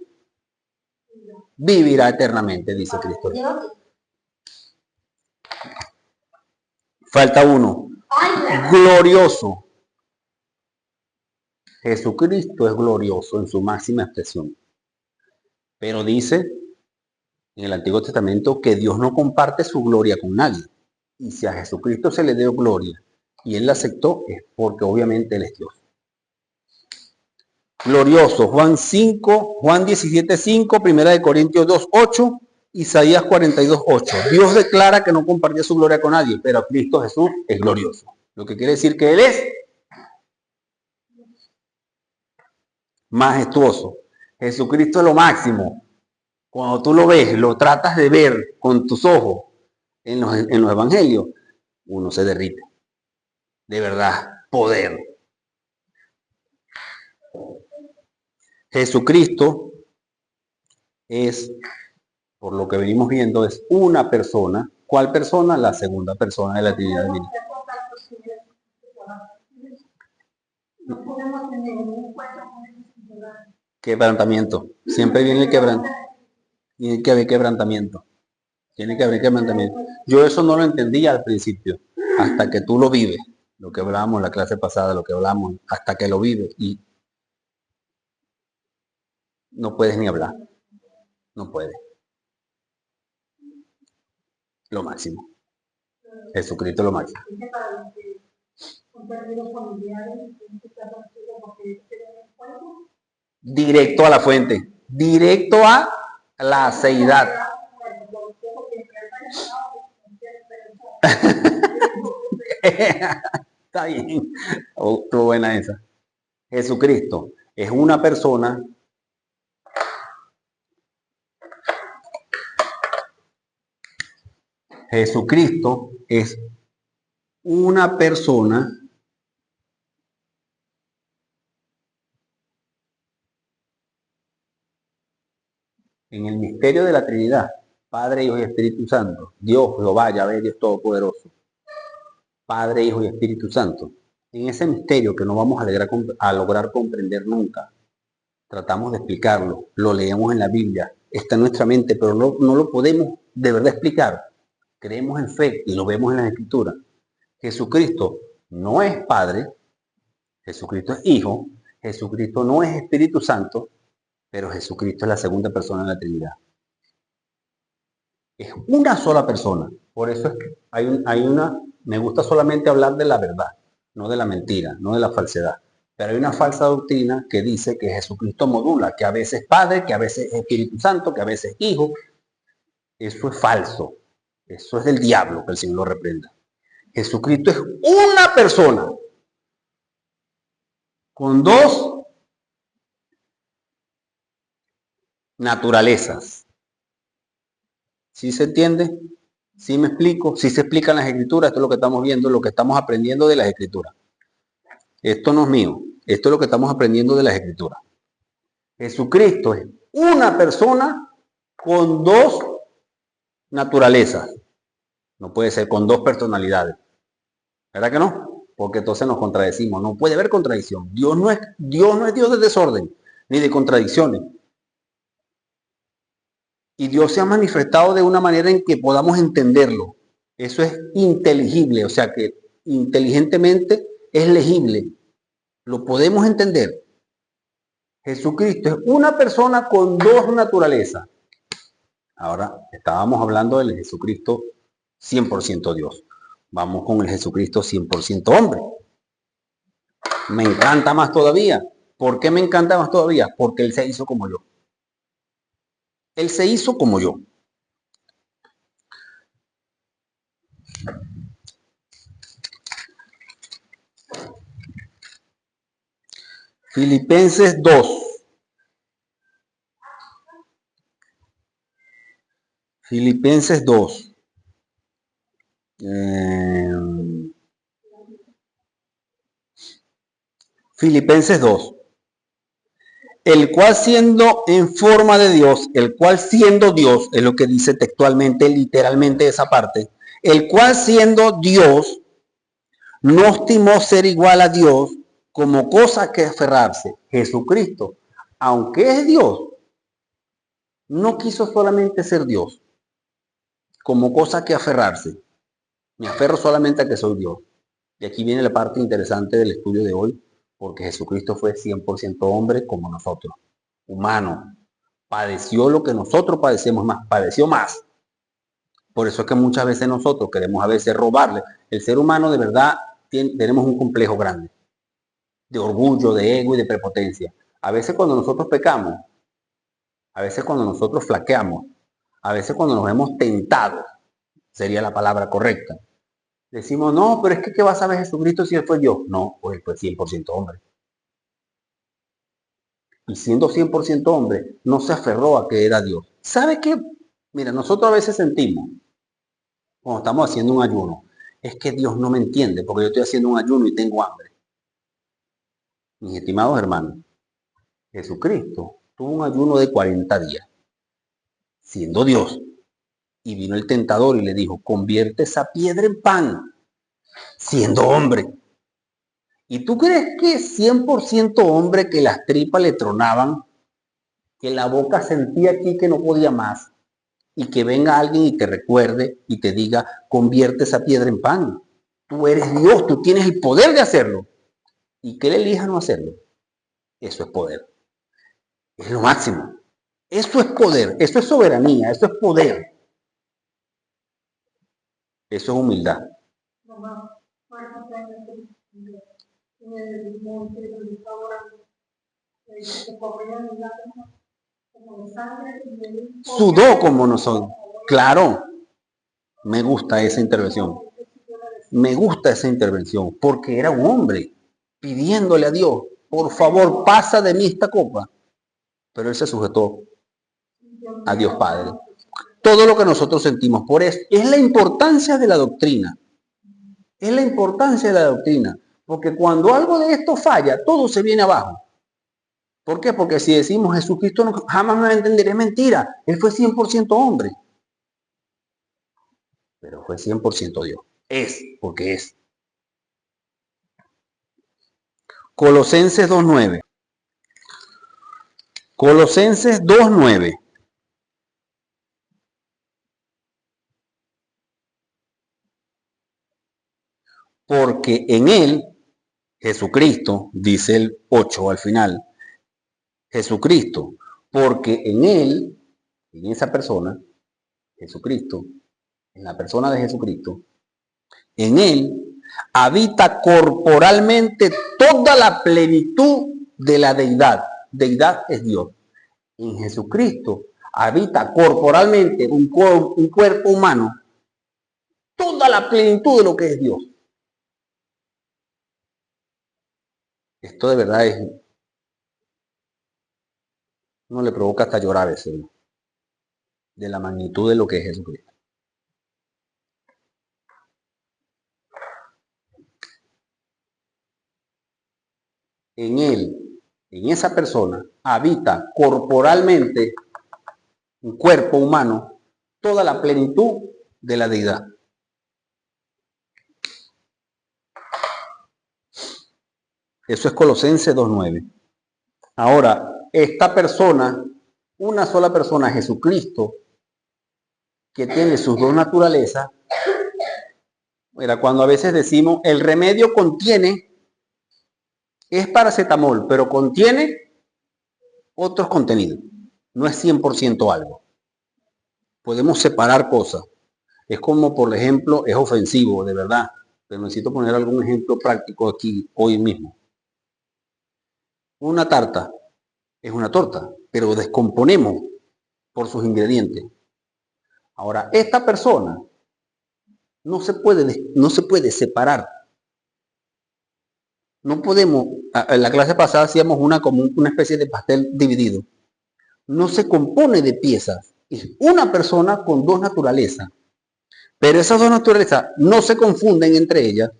Speaker 1: vivirá eternamente, dice Cristo. Falta uno. Glorioso. Jesucristo es glorioso en su máxima expresión. Pero dice en el Antiguo Testamento que Dios no comparte su gloria con nadie. Y si a Jesucristo se le dio gloria y Él la aceptó, es porque obviamente Él es Dios. Glorioso. Juan 5, Juan 17, 5, 1 Corintios 2, 8. Isaías 42:8. Dios declara que no compartía su gloria con nadie, pero Cristo Jesús es glorioso. Lo que quiere decir que Él es majestuoso. Jesucristo es lo máximo. Cuando tú lo ves, lo tratas de ver con tus ojos en los evangelios, uno se derrite. De verdad, poder. Jesucristo es, por lo que venimos viendo, es una persona. ¿Cuál persona? La segunda persona de la Trinidad Divina. Quebrantamiento. Siempre viene el quebrantamiento. Tiene que haber quebrantamiento. Tiene que haber quebrantamiento. Yo eso no lo entendía al principio, hasta que tú lo vives. Lo que hablábamos en la clase pasada, lo que hablamos, hasta que lo vives. Y no puedes ni hablar. No puedes. Lo máximo. Jesucristo es lo máximo. Directo a la fuente. Directo a la aceidad. Está bien. Estuvo buena esa. Jesucristo es una persona Jesucristo es una persona en el misterio de la Trinidad, Padre, Hijo y Espíritu Santo. Dios, Jehová, Yahvé, Dios Todopoderoso. Padre, Hijo y Espíritu Santo. En ese misterio que no vamos a lograr comprender nunca, tratamos de explicarlo, lo leemos en la Biblia, está en nuestra mente, pero no lo podemos de verdad explicar. Creemos en fe y lo vemos en las Escrituras. Jesucristo no es Padre, Jesucristo es Hijo, Jesucristo no es Espíritu Santo, pero Jesucristo es la segunda persona de la Trinidad. Es una sola persona. Por eso es que me gusta solamente hablar de la verdad, no de la mentira, no de la falsedad. Pero hay una falsa doctrina que dice que Jesucristo modula, que a veces es Padre, que a veces es Espíritu Santo, que a veces es Hijo. Eso es falso. Eso es del diablo, que el Señor lo reprenda. Jesucristo es una persona con dos naturalezas. ¿Sí se entiende? ¿Sí me explico? ¿Sí se explican las Escrituras? Esto es lo que estamos viendo, lo que estamos aprendiendo de las Escrituras. Esto no es mío. Esto es lo que estamos aprendiendo de las Escrituras. Jesucristo es una persona con dos naturalezas. No puede ser con dos personalidades. ¿Verdad que no? Porque entonces nos contradecimos. No puede haber contradicción. Dios no es Dios de desorden ni de contradicciones. Y Dios se ha manifestado de una manera en que podamos entenderlo. Eso es inteligible, o sea que inteligentemente es legible. Lo podemos entender. Jesucristo es una persona con dos naturalezas. Ahora estábamos hablando del Jesucristo 100% Dios. Vamos con el Jesucristo 100% hombre. Me encanta más todavía. ¿Por qué me encanta más todavía? Porque Él se hizo como yo. Él se hizo como yo. Filipenses 2. Filipenses 2. Filipenses 2. El cual siendo en forma de Dios, el cual siendo Dios, es lo que dice textualmente, literalmente esa parte, el cual siendo Dios, no estimó ser igual a Dios como cosa que aferrarse. Jesucristo, aunque es Dios, no quiso solamente ser Dios, como cosa que aferrarse. Me aferro solamente a que soy Dios. Y aquí viene la parte interesante del estudio de hoy, porque Jesucristo fue 100% hombre como nosotros, humano. Padeció lo que nosotros padecemos más, padeció más. Por eso es que muchas veces nosotros queremos a veces robarle. El ser humano de verdad tenemos un complejo grande de orgullo, de ego y de prepotencia. A veces cuando nosotros pecamos, a veces cuando nosotros flaqueamos, a veces cuando nos vemos tentados, sería la palabra correcta. Decimos, no, pero es que ¿qué va a saber Jesucristo si Él fue Dios? No, pues Él fue 100% hombre. Y siendo 100% hombre, no se aferró a que era Dios. ¿Sabe qué? Mira, nosotros a veces sentimos, cuando estamos haciendo un ayuno, es que Dios no me entiende porque yo estoy haciendo un ayuno y tengo hambre. Mis estimados hermanos, Jesucristo tuvo un ayuno de 40 días, siendo Dios. Y vino el tentador y le dijo, convierte esa piedra en pan, siendo hombre. ¿Y tú crees que 100% hombre, que las tripas le tronaban, que la boca sentía aquí que no podía más, y que venga alguien y te recuerde y te diga, convierte esa piedra en pan? Tú eres Dios, tú tienes el poder de hacerlo. Y que él elija no hacerlo, eso es poder. Es lo máximo. Eso es poder, eso es soberanía, eso es poder. Eso es humildad. Sudó como nosotros. Claro, me gusta esa intervención. Me gusta esa intervención porque era un hombre pidiéndole a Dios, por favor, pasa de mí esta copa. Pero él se sujetó a Dios Padre. Todo lo que nosotros sentimos por eso es la importancia de la doctrina. Es la importancia de la doctrina. Porque cuando algo de esto falla, todo se viene abajo. ¿Por qué? Porque si decimos Jesucristo no, jamás me va a entender, es mentira. Él fue 100% hombre. Pero fue 100% Dios. Es, porque es. Colosenses 2.9. Colosenses 2.9. Porque en él, Jesucristo, dice el 8 al final, Jesucristo, porque en él, en esa persona, Jesucristo, en la persona de Jesucristo, en él habita corporalmente toda la plenitud de la deidad. Deidad es Dios. En Jesucristo habita corporalmente un cuerpo humano toda la plenitud de lo que es Dios. Esto de verdad es, uno le provoca hasta llorar ese, de la magnitud de lo que es Jesucristo. En él, en esa persona, habita corporalmente, un cuerpo humano, toda la plenitud de la deidad. Eso es Colosenses 2:9. Ahora, esta persona, una sola persona, Jesucristo, que tiene sus dos naturalezas, era cuando a veces decimos, el remedio contiene, es paracetamol, pero contiene otros contenidos. No es 100% algo. Podemos separar cosas. Es como, por ejemplo, es ofensivo, de verdad. Pero necesito poner algún ejemplo práctico aquí, hoy mismo. Una tarta es una torta, pero descomponemos por sus ingredientes. Ahora, esta persona no se puede separar. No podemos, en la clase pasada hacíamos una especie de pastel dividido. No se compone de piezas. Es una persona con dos naturalezas. Pero esas dos naturalezas no se confunden entre ellas,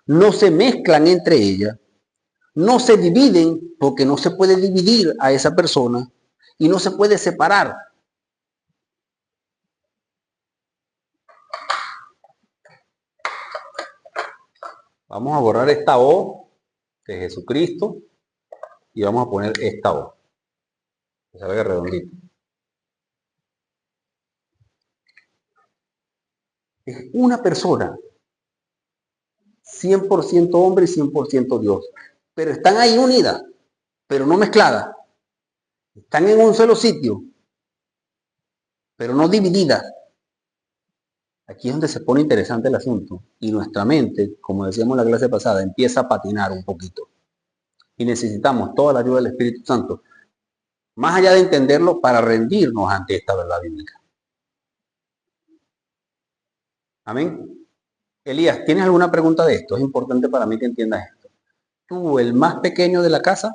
Speaker 1: no se mezclan entre ellas, no se dividen porque no se puede dividir a esa persona y no se puede separar. Vamos a borrar esta O de Jesucristo y vamos a poner esta O. Que salga redondito. Es una persona, 100% hombre y 100% Dios. Pero están ahí unidas, pero no mezcladas. Están en un solo sitio, pero no divididas. Aquí es donde se pone interesante el asunto. Y nuestra mente, como decíamos en la clase pasada, empieza a patinar un poquito. Y necesitamos toda la ayuda del Espíritu Santo, más allá de entenderlo, para rendirnos ante esta verdad bíblica. Amén. Elías, ¿tienes alguna pregunta de esto? Es importante para mí que entiendas esto. Tú, el más pequeño de la casa,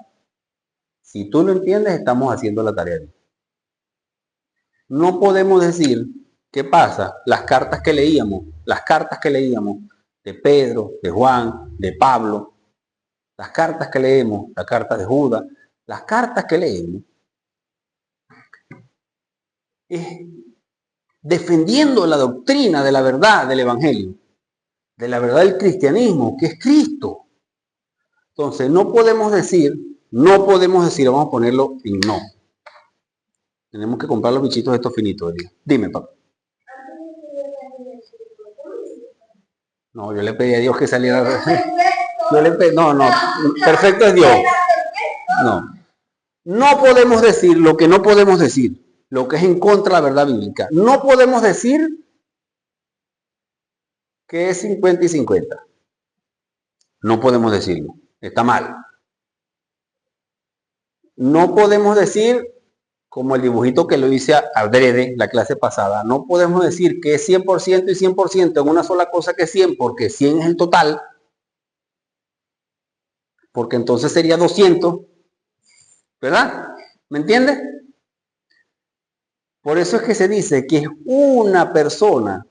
Speaker 1: si tú lo entiendes, estamos haciendo la tarea. No podemos decir, ¿qué pasa? Las cartas que leíamos de Pedro, de Juan, de Pablo, las cartas que leemos, las cartas de Judas, las cartas que leemos, es defendiendo la doctrina de la verdad del Evangelio, de la verdad del cristianismo, que es Cristo. Entonces, no podemos decir, vamos a ponerlo en no. Tenemos que comprar los bichitos estos finitos. Dime, papá. No, yo le pedí a Dios que saliera. No, perfecto es Dios. No podemos decir lo que no podemos decir, lo que es en contra de la verdad bíblica. No podemos decir que es 50 y 50. No podemos decirlo. Está mal. No podemos decir, como el dibujito que lo hice adrede la clase pasada, no podemos decir que es 100% y 100% en una sola cosa que es 100, porque 100 es el total, porque entonces sería 200, ¿verdad? ¿Me entiendes? Por eso es que se dice que es una persona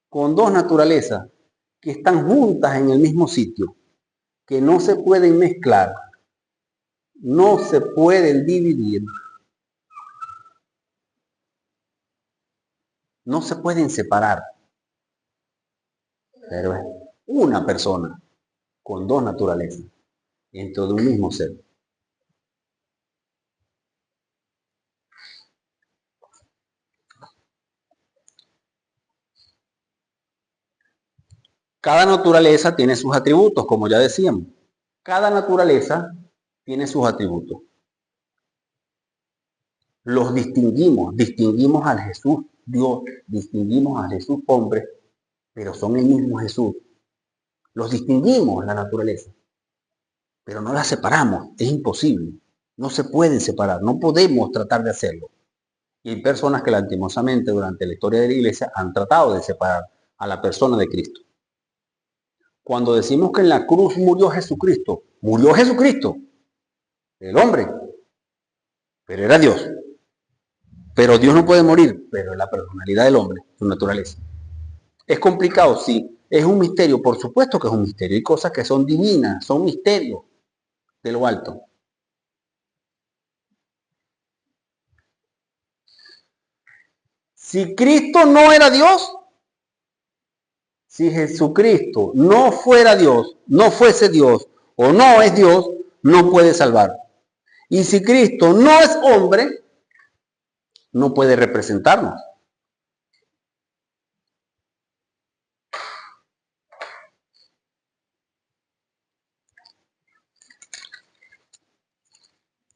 Speaker 1: con dos naturalezas que están juntas en el mismo sitio, que no se pueden mezclar, no se pueden dividir, no se pueden separar, pero es una persona con dos naturalezas dentro de un mismo ser. Cada naturaleza tiene sus atributos, como ya decíamos. Cada naturaleza tiene sus atributos. Los distinguimos al Jesús Dios, distinguimos al Jesús hombre, pero son el mismo Jesús. Los distinguimos la naturaleza, pero no la separamos, es imposible. No se pueden separar, no podemos tratar de hacerlo. Y hay personas que lastimosamente durante la historia de la iglesia han tratado de separar a la persona de Cristo. Cuando decimos que en la cruz murió Jesucristo, el hombre, pero era Dios. Pero Dios no puede morir, pero es la personalidad del hombre, su naturaleza. ¿Es complicado? Sí. ¿Es un misterio? Por supuesto que es un misterio. Hay cosas que son divinas, son misterios de lo alto. Si Cristo no era Dios, si Jesucristo no fuera Dios, no fuese Dios o no es Dios, no puede salvar. Y si Cristo no es hombre, no puede representarnos.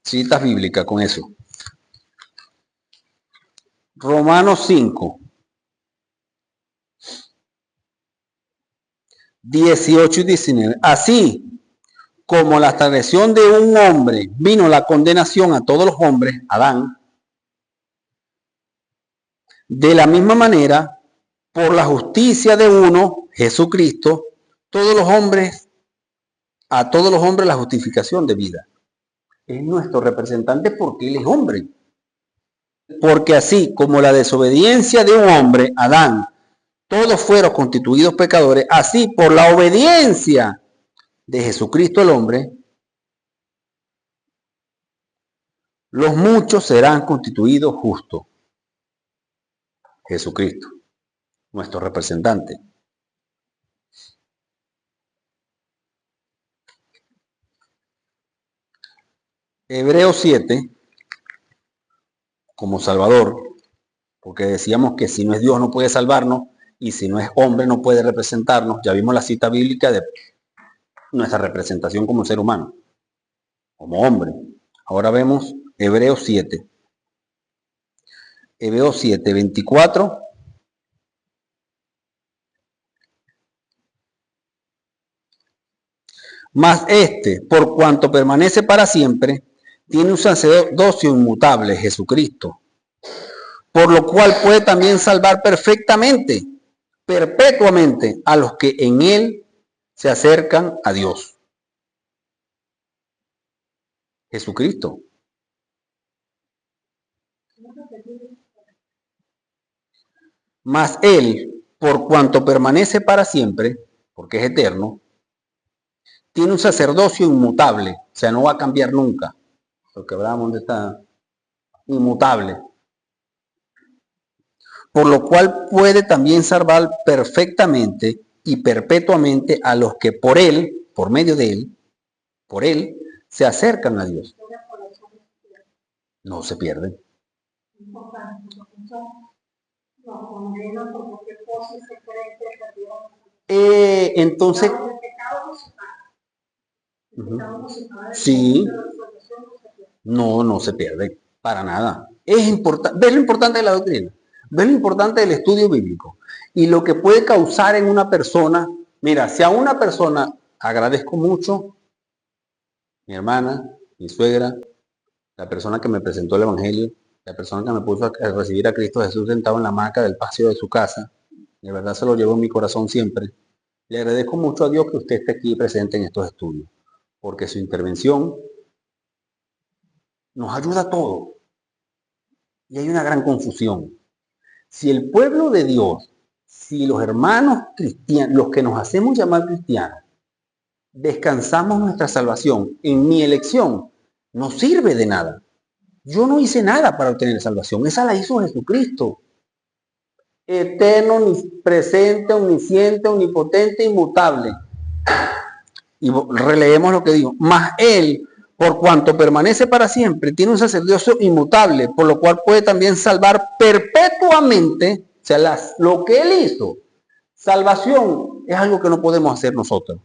Speaker 1: Citas bíblicas con eso. Romanos 5, 18 y 19. Así como la transgresión de un hombre vino la condenación a todos los hombres, Adán, de la misma manera, por la justicia de uno, Jesucristo, a todos los hombres la justificación de vida. Es nuestro representante porque Él es hombre. Porque así como la desobediencia de un hombre, Adán, todos fueron constituidos pecadores, así por la obediencia de Jesucristo el hombre, los muchos serán constituidos justos. Jesucristo, nuestro representante. Hebreos 7, como Salvador, porque decíamos que si no es Dios no puede salvarnos, y si no es hombre no puede representarnos. Ya vimos la cita bíblica de nuestra representación como ser humano, como hombre. Ahora vemos Hebreos 7. Hebreos 7, 24. Mas por cuanto permanece para siempre, tiene un sacerdocio inmutable, Jesucristo, por lo cual puede también salvar perfectamente, perpetuamente, a los que en él se acercan a Dios. Jesucristo. Mas él, por cuanto permanece para siempre, porque es eterno, tiene un sacerdocio inmutable, o sea, no va a cambiar nunca. Lo que hablábamos de esta inmutable. Por lo cual puede también salvar perfectamente y perpetuamente a los que por él, por medio de él, por él, se acercan a Dios. No se pierden. Entonces, sí, no se pierde, para nada. Es importante, ¿ves lo importante de la doctrina? ¿Ves lo importante del estudio bíblico? Y lo que puede causar en una persona, mira, si a una persona, agradezco mucho, mi hermana, mi suegra, la persona que me presentó el Evangelio, la persona que me puso a recibir a Cristo Jesús sentado en la hamaca del patio de su casa, de verdad se lo llevo en mi corazón siempre. Le agradezco mucho a Dios que usted esté aquí presente en estos estudios, porque su intervención nos ayuda a todos. Y hay una gran confusión. Si el pueblo de Dios, si los hermanos cristianos, los que nos hacemos llamar cristianos, descansamos nuestra salvación en mi elección, no sirve de nada. Yo no hice nada para obtener salvación, esa la hizo Jesucristo. Eterno, presente, omnisciente, omnipotente, inmutable. Y releemos lo que digo. Mas él, por cuanto permanece para siempre, tiene un sacerdocio inmutable, por lo cual puede también salvar perpetuamente, o sea, lo que él hizo. Salvación es algo que no podemos hacer nosotros.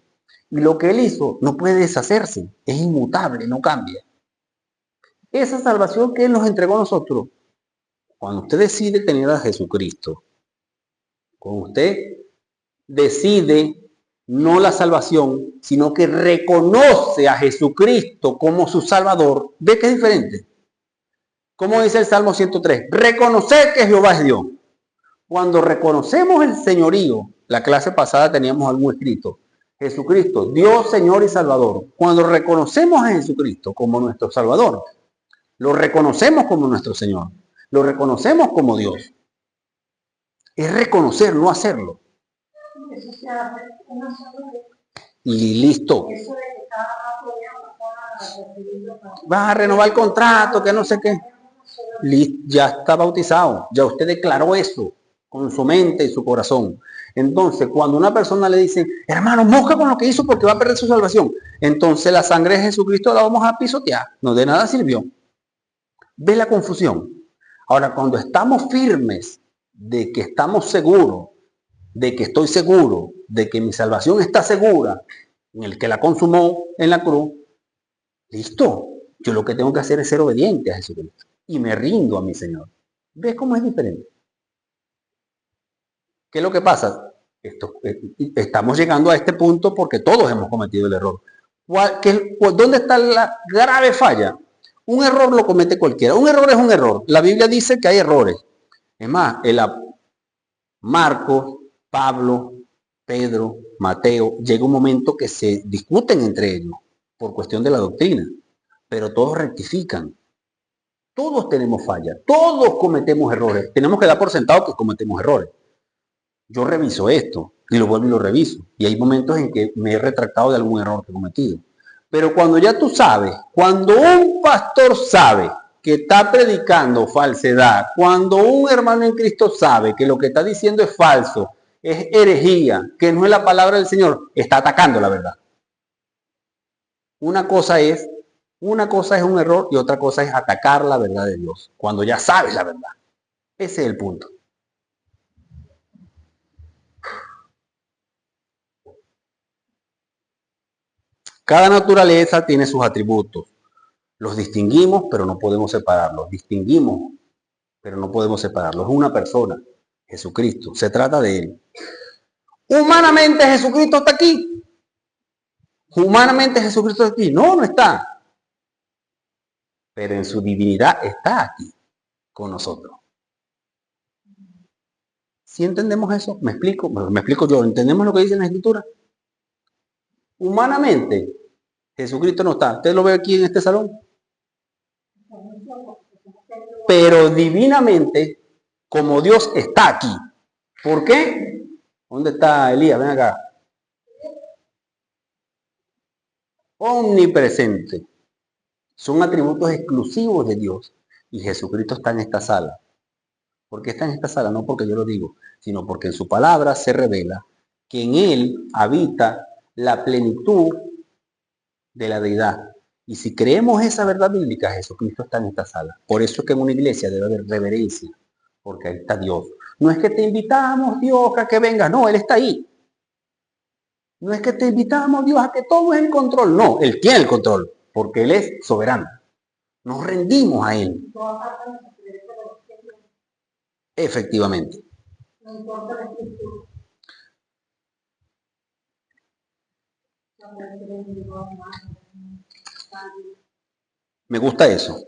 Speaker 1: Y lo que él hizo no puede deshacerse, es inmutable, no cambia. Esa salvación que él nos entregó a nosotros, cuando usted decide tener a Jesucristo, cuando usted decide no la salvación, sino que reconoce a Jesucristo como su Salvador, ve que es diferente. Como dice el Salmo 103, reconocer que Jehová es Dios. Cuando reconocemos el señorío, la clase pasada teníamos algo escrito, Jesucristo, Dios, Señor y Salvador. Cuando reconocemos a Jesucristo como nuestro Salvador, lo reconocemos como nuestro Señor, lo reconocemos como Dios. Es reconocer, no hacerlo. Y listo. Vas a renovar el contrato, que no sé qué. ya está bautizado, ya usted declaró eso con su mente y su corazón. Entonces, cuando una persona le dice, hermano, mosca con lo que hizo porque va a perder su salvación, entonces la sangre de Jesucristo la vamos a pisotear, no de nada sirvió. ¿Ve la confusión? Ahora, cuando estamos firmes de que estamos seguros, de que estoy seguro, de que mi salvación está segura, en el que la consumó en la cruz, listo. Yo lo que tengo que hacer es ser obediente a Jesucristo y me rindo a mi Señor. ¿Ves cómo es diferente? ¿Qué es lo que pasa? Estamos llegando a este punto porque todos hemos cometido el error. ¿Dónde está la grave falla? Un error lo comete cualquiera. Un error es un error. La Biblia dice que hay errores. Es más, Marcos, Pablo, Pedro, Mateo, llega un momento que se discuten entre ellos por cuestión de la doctrina, pero todos rectifican. Todos tenemos fallas, todos cometemos errores. Tenemos que dar por sentado que cometemos errores. Yo reviso esto y lo vuelvo y lo reviso. Y hay momentos en que me he retractado de algún error que he cometido. Pero cuando ya tú sabes, cuando un pastor sabe que está predicando falsedad, cuando un hermano en Cristo sabe que lo que está diciendo es falso, es herejía, que no es la palabra del Señor, está atacando la verdad. Una cosa es un error y otra cosa es atacar la verdad de Dios, cuando ya sabes la verdad. Ese es el punto. Cada naturaleza tiene sus atributos. Los distinguimos, pero no podemos separarlos. Distinguimos, pero no podemos separarlos. Es una persona, Jesucristo. Se trata de Él. Humanamente Jesucristo está aquí. Humanamente Jesucristo está aquí. No, no está. Pero en su divinidad está aquí con nosotros. ¿Sí entendemos eso? ¿Me explico? Me explico yo. ¿Entendemos lo que dice en la Escritura? Humanamente Jesucristo no está. ¿Usted lo ve aquí en este salón? Pero divinamente, como Dios está aquí. ¿Por qué? ¿Dónde está Elías? Ven acá. Omnipresente. Son atributos exclusivos de Dios. Y Jesucristo está en esta sala. ¿Por qué está en esta sala? No porque yo lo digo, sino porque en su palabra se revela que en Él habita la plenitud de la deidad. Y si creemos esa verdad bíblica, Jesucristo está en esta sala. Por eso es que en una iglesia debe haber reverencia, porque ahí está Dios. No es que te invitamos, Dios, a que vengas. No, Él está ahí. No es que te invitamos, Dios, a que tomes el control. No, Él tiene el control, porque Él es soberano. Nos rendimos a Él. Efectivamente. Me gusta eso.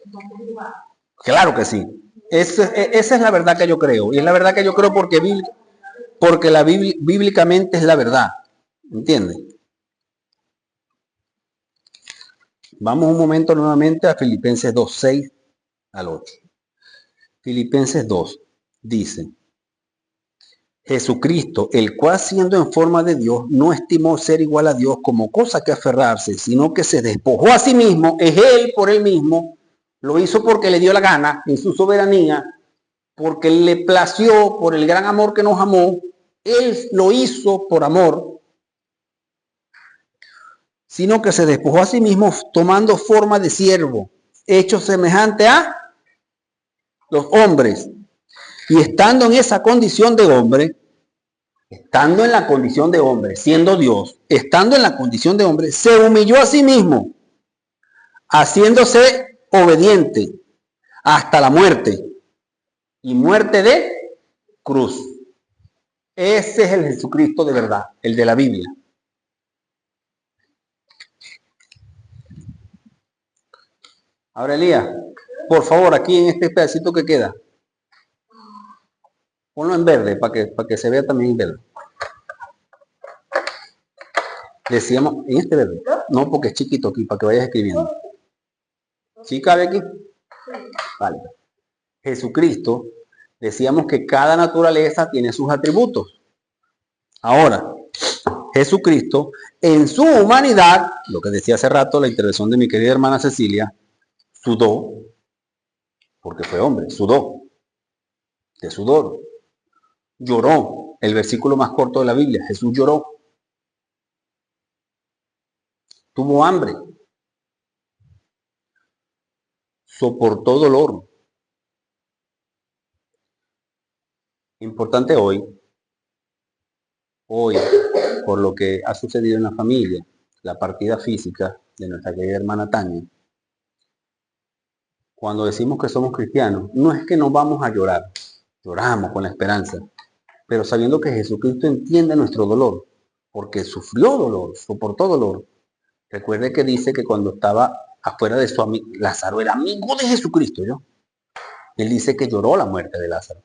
Speaker 1: Claro que sí. Esa es la verdad que yo creo. Y es la verdad que yo creo porque bíblicamente es la verdad. ¿Entiendes? Vamos un momento nuevamente a Filipenses 2, 6 al 8. Filipenses 2 dice: Jesucristo, el cual siendo en forma de Dios, no estimó ser igual a Dios como cosa que aferrarse, sino que se despojó a sí mismo, es Él por Él mismo, lo hizo porque le dio la gana, en su soberanía, porque le plació, por el gran amor que nos amó, Él lo hizo por amor, sino que se despojó a sí mismo tomando forma de siervo, hecho semejante a los hombres. Y estando en esa condición de hombre, siendo Dios, estando en la condición de hombre, se humilló a sí mismo, haciéndose obediente hasta la muerte, y muerte de cruz. Ese es el Jesucristo de verdad, el de la Biblia. Ahora, Elías, por favor, aquí en este pedacito que queda, ponlo en verde para que se vea también en verde. Decíamos, en este verde. No, porque es chiquito aquí, para que vayas escribiendo. ¿Sí cabe aquí? Vale. Jesucristo, decíamos que cada naturaleza tiene sus atributos. Ahora, Jesucristo, en su humanidad, lo que decía hace rato la intervención de mi querida hermana Cecilia, sudó, porque fue hombre, sudó, de sudor, lloró. El versículo más corto de la Biblia, Jesús lloró, tuvo hambre, soportó dolor. Importante hoy, por lo que ha sucedido en la familia, la partida física de nuestra querida hermana Tania, cuando decimos que somos cristianos, no es que no vamos a llorar, lloramos con la esperanza, pero sabiendo que Jesucristo entiende nuestro dolor, porque sufrió dolor, soportó dolor. Recuerde que dice que cuando estaba afuera de su amigo, Lázaro era amigo de Jesucristo, ¿yo? Él dice que lloró la muerte de Lázaro.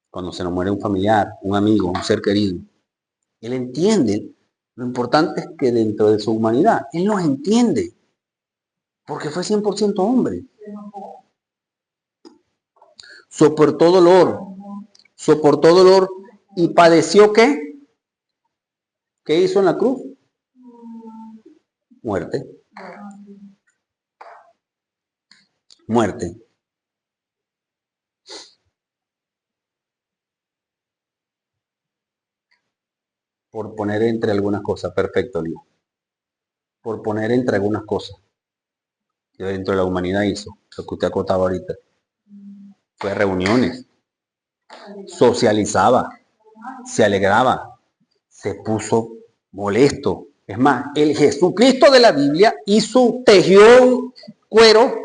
Speaker 1: Cuando se nos muere un familiar, un amigo, un ser querido, Él entiende. Lo importante es que dentro de su humanidad, Él nos entiende, porque fue 100% hombre. Soportó dolor y padeció ¿qué? ¿Qué hizo en la cruz? Muerte. Muerte. Por poner entre algunas cosas, perfecto, Leo. Por poner entre algunas cosas que dentro de la humanidad hizo, lo que usted acotaba ahorita. Fue a reuniones, socializaba, se alegraba, se puso molesto. Es más, el Jesucristo de la Biblia tejió un cuero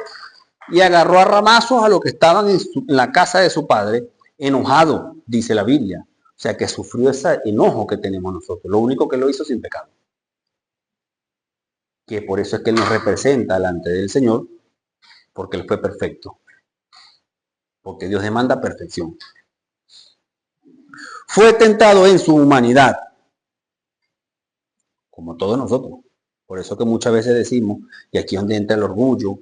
Speaker 1: y agarró a ramazos a los que estaban en la casa de su padre, enojado, dice la Biblia. O sea, que sufrió ese enojo que tenemos nosotros. Lo único que lo hizo sin pecado. Que por eso es que Él nos representa delante del Señor, porque Él fue perfecto. Porque Dios demanda perfección. Fue tentado en su humanidad, como todos nosotros. Por eso que muchas veces decimos, y aquí es donde entra el orgullo,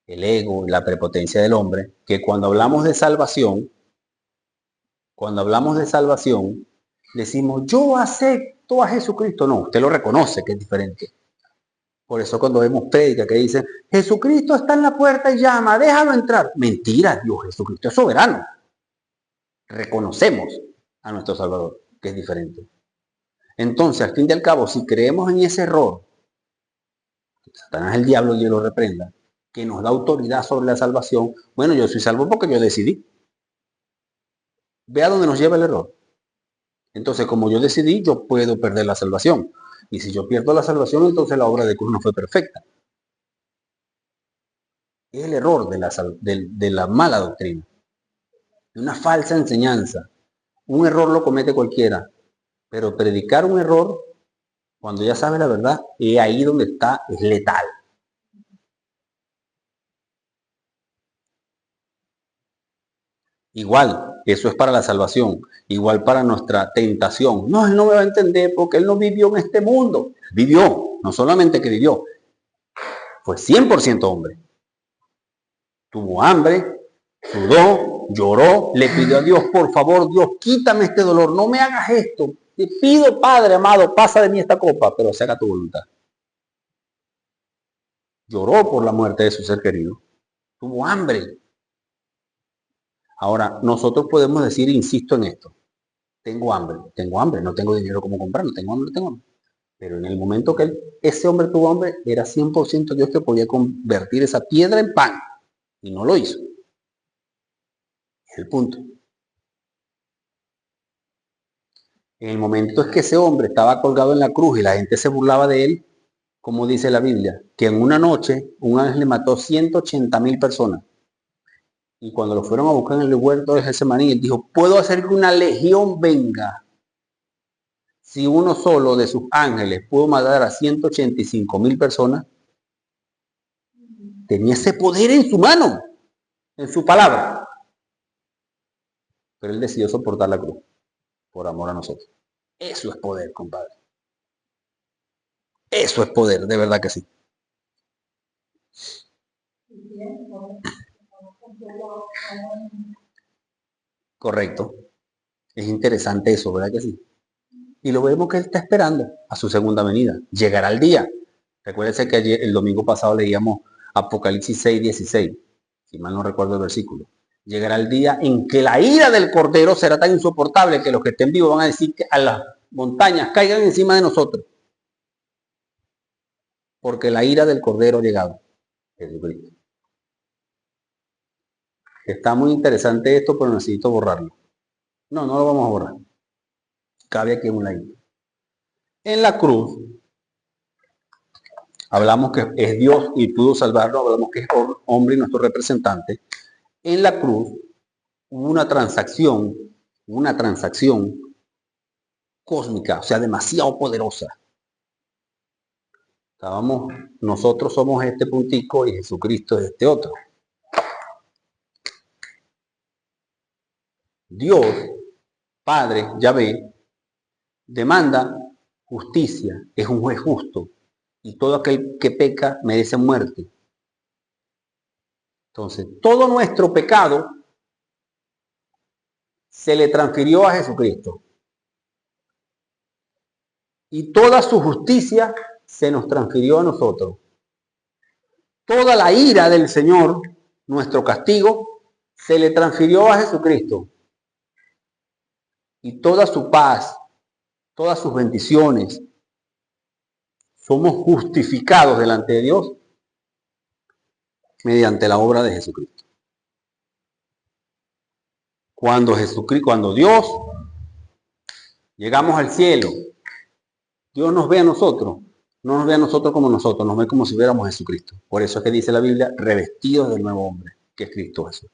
Speaker 1: el ego, la prepotencia del hombre, que cuando hablamos de salvación, decimos, yo acepto a Jesucristo. No, usted lo reconoce que es diferente. Por eso cuando vemos prédica que dicen, Jesucristo está en la puerta y llama, déjalo entrar. Mentira, Dios, Jesucristo es soberano. Reconocemos a nuestro Salvador, que es diferente. Entonces, al fin y al cabo, si creemos en ese error, Satanás el diablo, Dios lo reprenda, que nos da autoridad sobre la salvación, bueno, yo soy salvo porque yo decidí. Vea dónde nos lleva el error. Entonces, como yo decidí, yo puedo perder la salvación. Y si yo pierdo la salvación, entonces la obra de Cruz no fue perfecta. Es el error de la mala doctrina, de una falsa enseñanza. Un error lo comete cualquiera, pero predicar un error, cuando ya sabe la verdad, es ahí donde está, es letal. Igual, eso es para la salvación, igual para nuestra tentación. No, Él no me va a entender porque Él no vivió en este mundo. Vivió, no solamente que vivió, fue 100% hombre. Tuvo hambre, sudó, lloró, le pidió a Dios, por favor, Dios, quítame este dolor, no me hagas esto. Te pido, Padre amado, pasa de mí esta copa, pero se haga tu voluntad. Lloró por la muerte de su ser querido. Tuvo hambre. Ahora, nosotros podemos decir, insisto en esto, tengo hambre, no tengo dinero como comprar, no tengo hambre. Pero en el momento que ese hombre tuvo hambre, era 100% Dios que podía convertir esa piedra en pan. Y no lo hizo. Es el punto. En el momento es que ese hombre estaba colgado en la cruz y la gente se burlaba de él, como dice la Biblia, que en una noche un ángel le mató 180,000 personas. Y cuando lo fueron a buscar en el huerto de Getsemaní, él dijo, puedo hacer que una legión venga. Si uno solo de sus ángeles pudo matar a 185,000 personas, tenía ese poder en su mano, en su palabra. Pero él decidió soportar la cruz por amor a nosotros. Eso es poder, compadre. Eso es poder, de verdad que sí. Correcto. Es interesante eso, ¿verdad que sí? Y lo vemos que Él está esperando a su segunda venida. Llegará el día. Recuérdense que ayer, el domingo pasado leíamos Apocalipsis 6:16, si mal no recuerdo el versículo. Llegará el día en que la ira del Cordero será tan insoportable que los que estén vivos van a decir que a las montañas caigan encima de nosotros. Porque la ira del Cordero ha llegado. Jesucristo. Está muy interesante esto, pero necesito borrarlo. No, no lo vamos a borrar. Cabe aquí un ladito. En la cruz, hablamos que es Dios y pudo salvarnos, hablamos que es hombre y nuestro representante. En la cruz hubo una transacción cósmica, o sea, demasiado poderosa. Nosotros somos este puntico y Jesucristo es este otro. Dios, Padre, Yahvé, demanda justicia, es un juez justo, y todo aquel que peca merece muerte. Entonces, todo nuestro pecado se le transfirió a Jesucristo. Y toda su justicia se nos transfirió a nosotros. Toda la ira del Señor, nuestro castigo, se le transfirió a Jesucristo. Y toda su paz, todas sus bendiciones, somos justificados delante de Dios mediante la obra de Jesucristo. Cuando Dios llegamos al cielo, Dios nos ve a nosotros, no nos ve a nosotros como nosotros, nos ve como si fuéramos Jesucristo. Por eso es que dice la Biblia, revestidos del nuevo hombre, que es Cristo Jesús.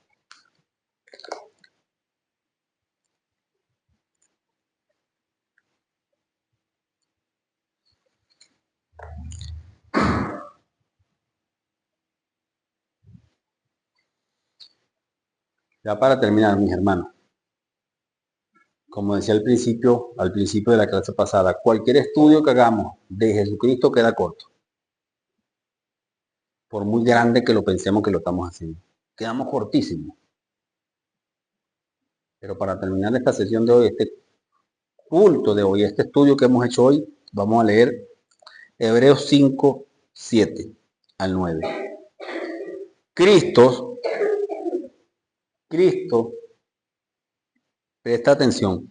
Speaker 1: Ya para terminar, mis hermanos, como decía al principio de la clase pasada, cualquier estudio que hagamos de Jesucristo queda corto. Por muy grande que lo pensemos que lo estamos haciendo. Quedamos cortísimos. Pero para terminar esta sesión de hoy, este culto de hoy, este estudio que hemos hecho hoy, vamos a leer Hebreos 5, 7 al 9. Cristo, presta atención,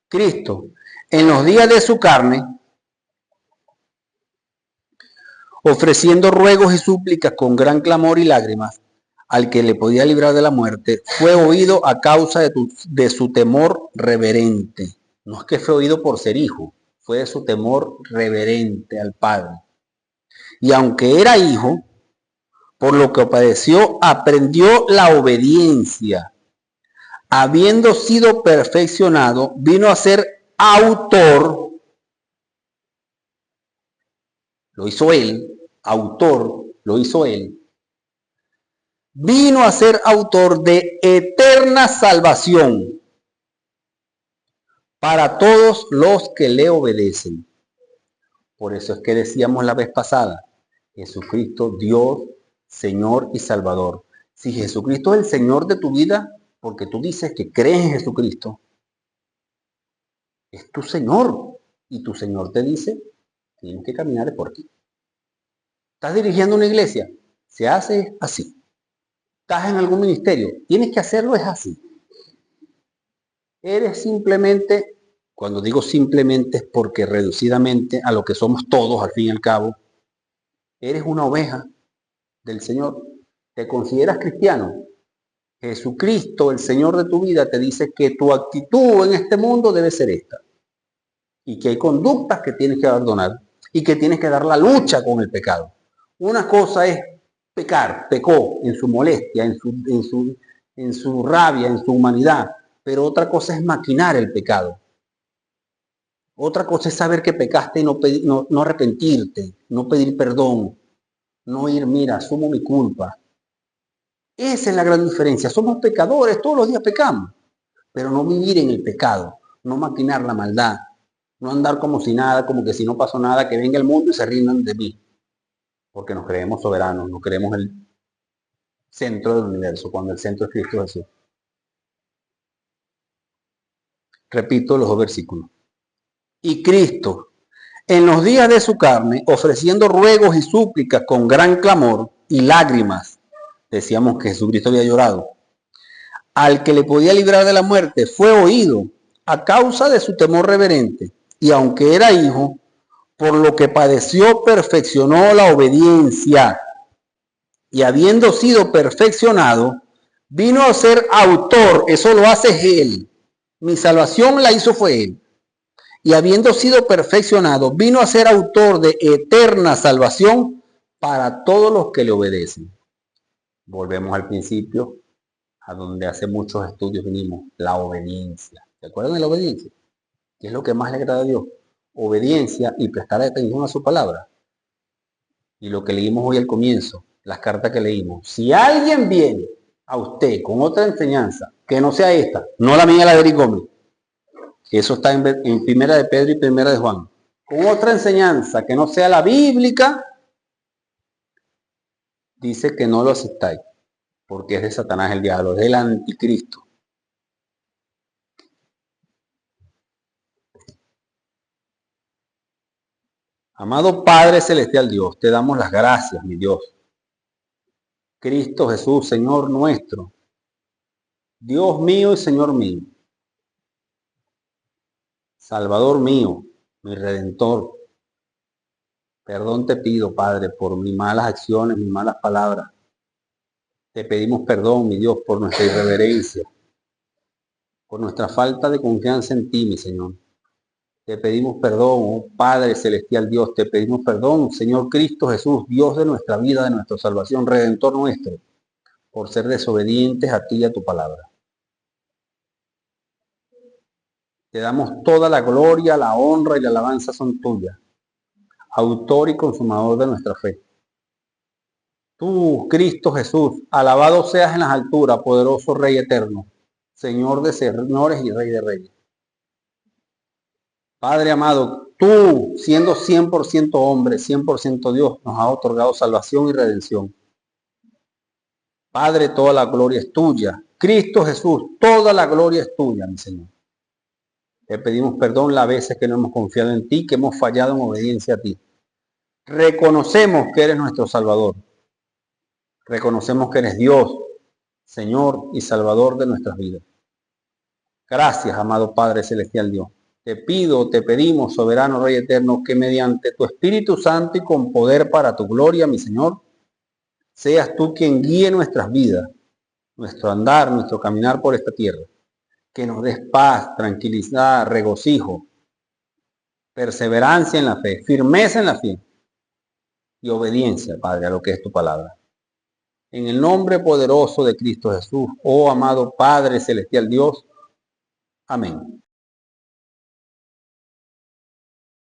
Speaker 1: Cristo, en los días de su carne, ofreciendo ruegos y súplicas con gran clamor y lágrimas, al que le podía librar de la muerte, fue oído a causa de su temor reverente. No es que fue oído por ser hijo, fue de su temor reverente al Padre. Y aunque era hijo, por lo que padeció, aprendió la obediencia. Habiendo sido perfeccionado, vino a ser autor, lo hizo él, autor, lo hizo él, vino a ser autor de eterna salvación para todos los que le obedecen. Por eso es que decíamos la vez pasada, Jesucristo, Dios, Señor y Salvador. Si Jesucristo es el Señor de tu vida, porque tú dices que crees en Jesucristo, es tu Señor. Y tu Señor te dice, tienes que caminar por aquí. Estás dirigiendo una iglesia, se hace así. Estás en algún ministerio, tienes que hacerlo, es así. Eres simplemente, cuando digo simplemente es porque reducidamente a lo que somos todos al fin y al cabo, eres una oveja del Señor. ¿Te consideras cristiano? Jesucristo, el Señor de tu vida, te dice que tu actitud en este mundo debe ser esta. Y que hay conductas que tienes que abandonar y que tienes que dar la lucha con el pecado. Una cosa es pecar, pecó en su molestia, en su rabia, en su humanidad. Pero otra cosa es maquinar el pecado. Otra cosa es saber que pecaste y no arrepentirte, no pedir perdón, no ir, mira, asumo mi culpa. Esa es la gran diferencia. Somos pecadores, todos los días pecamos, pero no vivir en el pecado, no maquinar la maldad, no andar como si nada, como que si no pasó nada, que venga el mundo y se rindan de mí, porque nos creemos soberanos, nos creemos el centro del universo, cuando el centro es Cristo Jesús. Repito los dos versículos. Y Cristo, en los días de su carne, ofreciendo ruegos y súplicas con gran clamor y lágrimas. Decíamos que Jesucristo había llorado. Al que le podía librar de la muerte, fue oído a causa de su temor reverente. Y aunque era hijo, por lo que padeció, perfeccionó la obediencia. Y habiendo sido perfeccionado, vino a ser autor. Eso lo hace él. Mi salvación la hizo fue él. Y habiendo sido perfeccionado, vino a ser autor de eterna salvación para todos los que le obedecen. Volvemos al principio, a donde hace muchos estudios vinimos, la obediencia. ¿Se acuerdan de la obediencia? ¿Qué es lo que más le agrada a Dios? Obediencia y prestar atención a su palabra. Y lo que leímos hoy al comienzo, las cartas que leímos. Si alguien viene a usted con otra enseñanza, que no sea esta, no la mía, la de Eric Gómez, eso está en Primera de Pedro y Primera de Juan, con otra enseñanza que no sea la bíblica, dice que no lo aceptáis, porque es de Satanás el diablo, es del anticristo. Amado Padre Celestial Dios, te damos las gracias, mi Dios. Cristo Jesús, Señor nuestro, Dios mío y Señor mío, Salvador mío, mi Redentor. Perdón te pido, Padre, por mis malas acciones, mis malas palabras. Te pedimos perdón, mi Dios, por nuestra irreverencia, por nuestra falta de confianza en ti, mi Señor. Te pedimos perdón, oh Padre Celestial Dios, te pedimos perdón, Señor Cristo Jesús, Dios de nuestra vida, de nuestra salvación, Redentor nuestro, por ser desobedientes a ti y a tu palabra. Te damos toda la gloria, la honra y la alabanza son tuyas, autor y consumador de nuestra fe. Tú, Cristo Jesús, alabado seas en las alturas, poderoso Rey eterno, Señor de señores y Rey de reyes. Padre amado, tú, siendo 100% hombre, 100% Dios, nos has otorgado salvación y redención. Padre, toda la gloria es tuya. Cristo Jesús, toda la gloria es tuya, mi Señor. Te pedimos perdón las veces que no hemos confiado en ti, que hemos fallado en obediencia a ti. Reconocemos que eres nuestro Salvador. Reconocemos que eres Dios, Señor y Salvador de nuestras vidas. Gracias, amado Padre Celestial Dios. Te pido, te pedimos, soberano Rey eterno, que mediante tu Espíritu Santo y con poder para tu gloria, mi Señor, seas tú quien guíe nuestras vidas, nuestro andar, nuestro caminar por esta tierra. Que nos des paz, tranquilidad, regocijo, perseverancia en la fe, firmeza en la fe y obediencia, Padre, a lo que es tu palabra. En el nombre poderoso de Cristo Jesús, oh amado Padre Celestial Dios. Amén.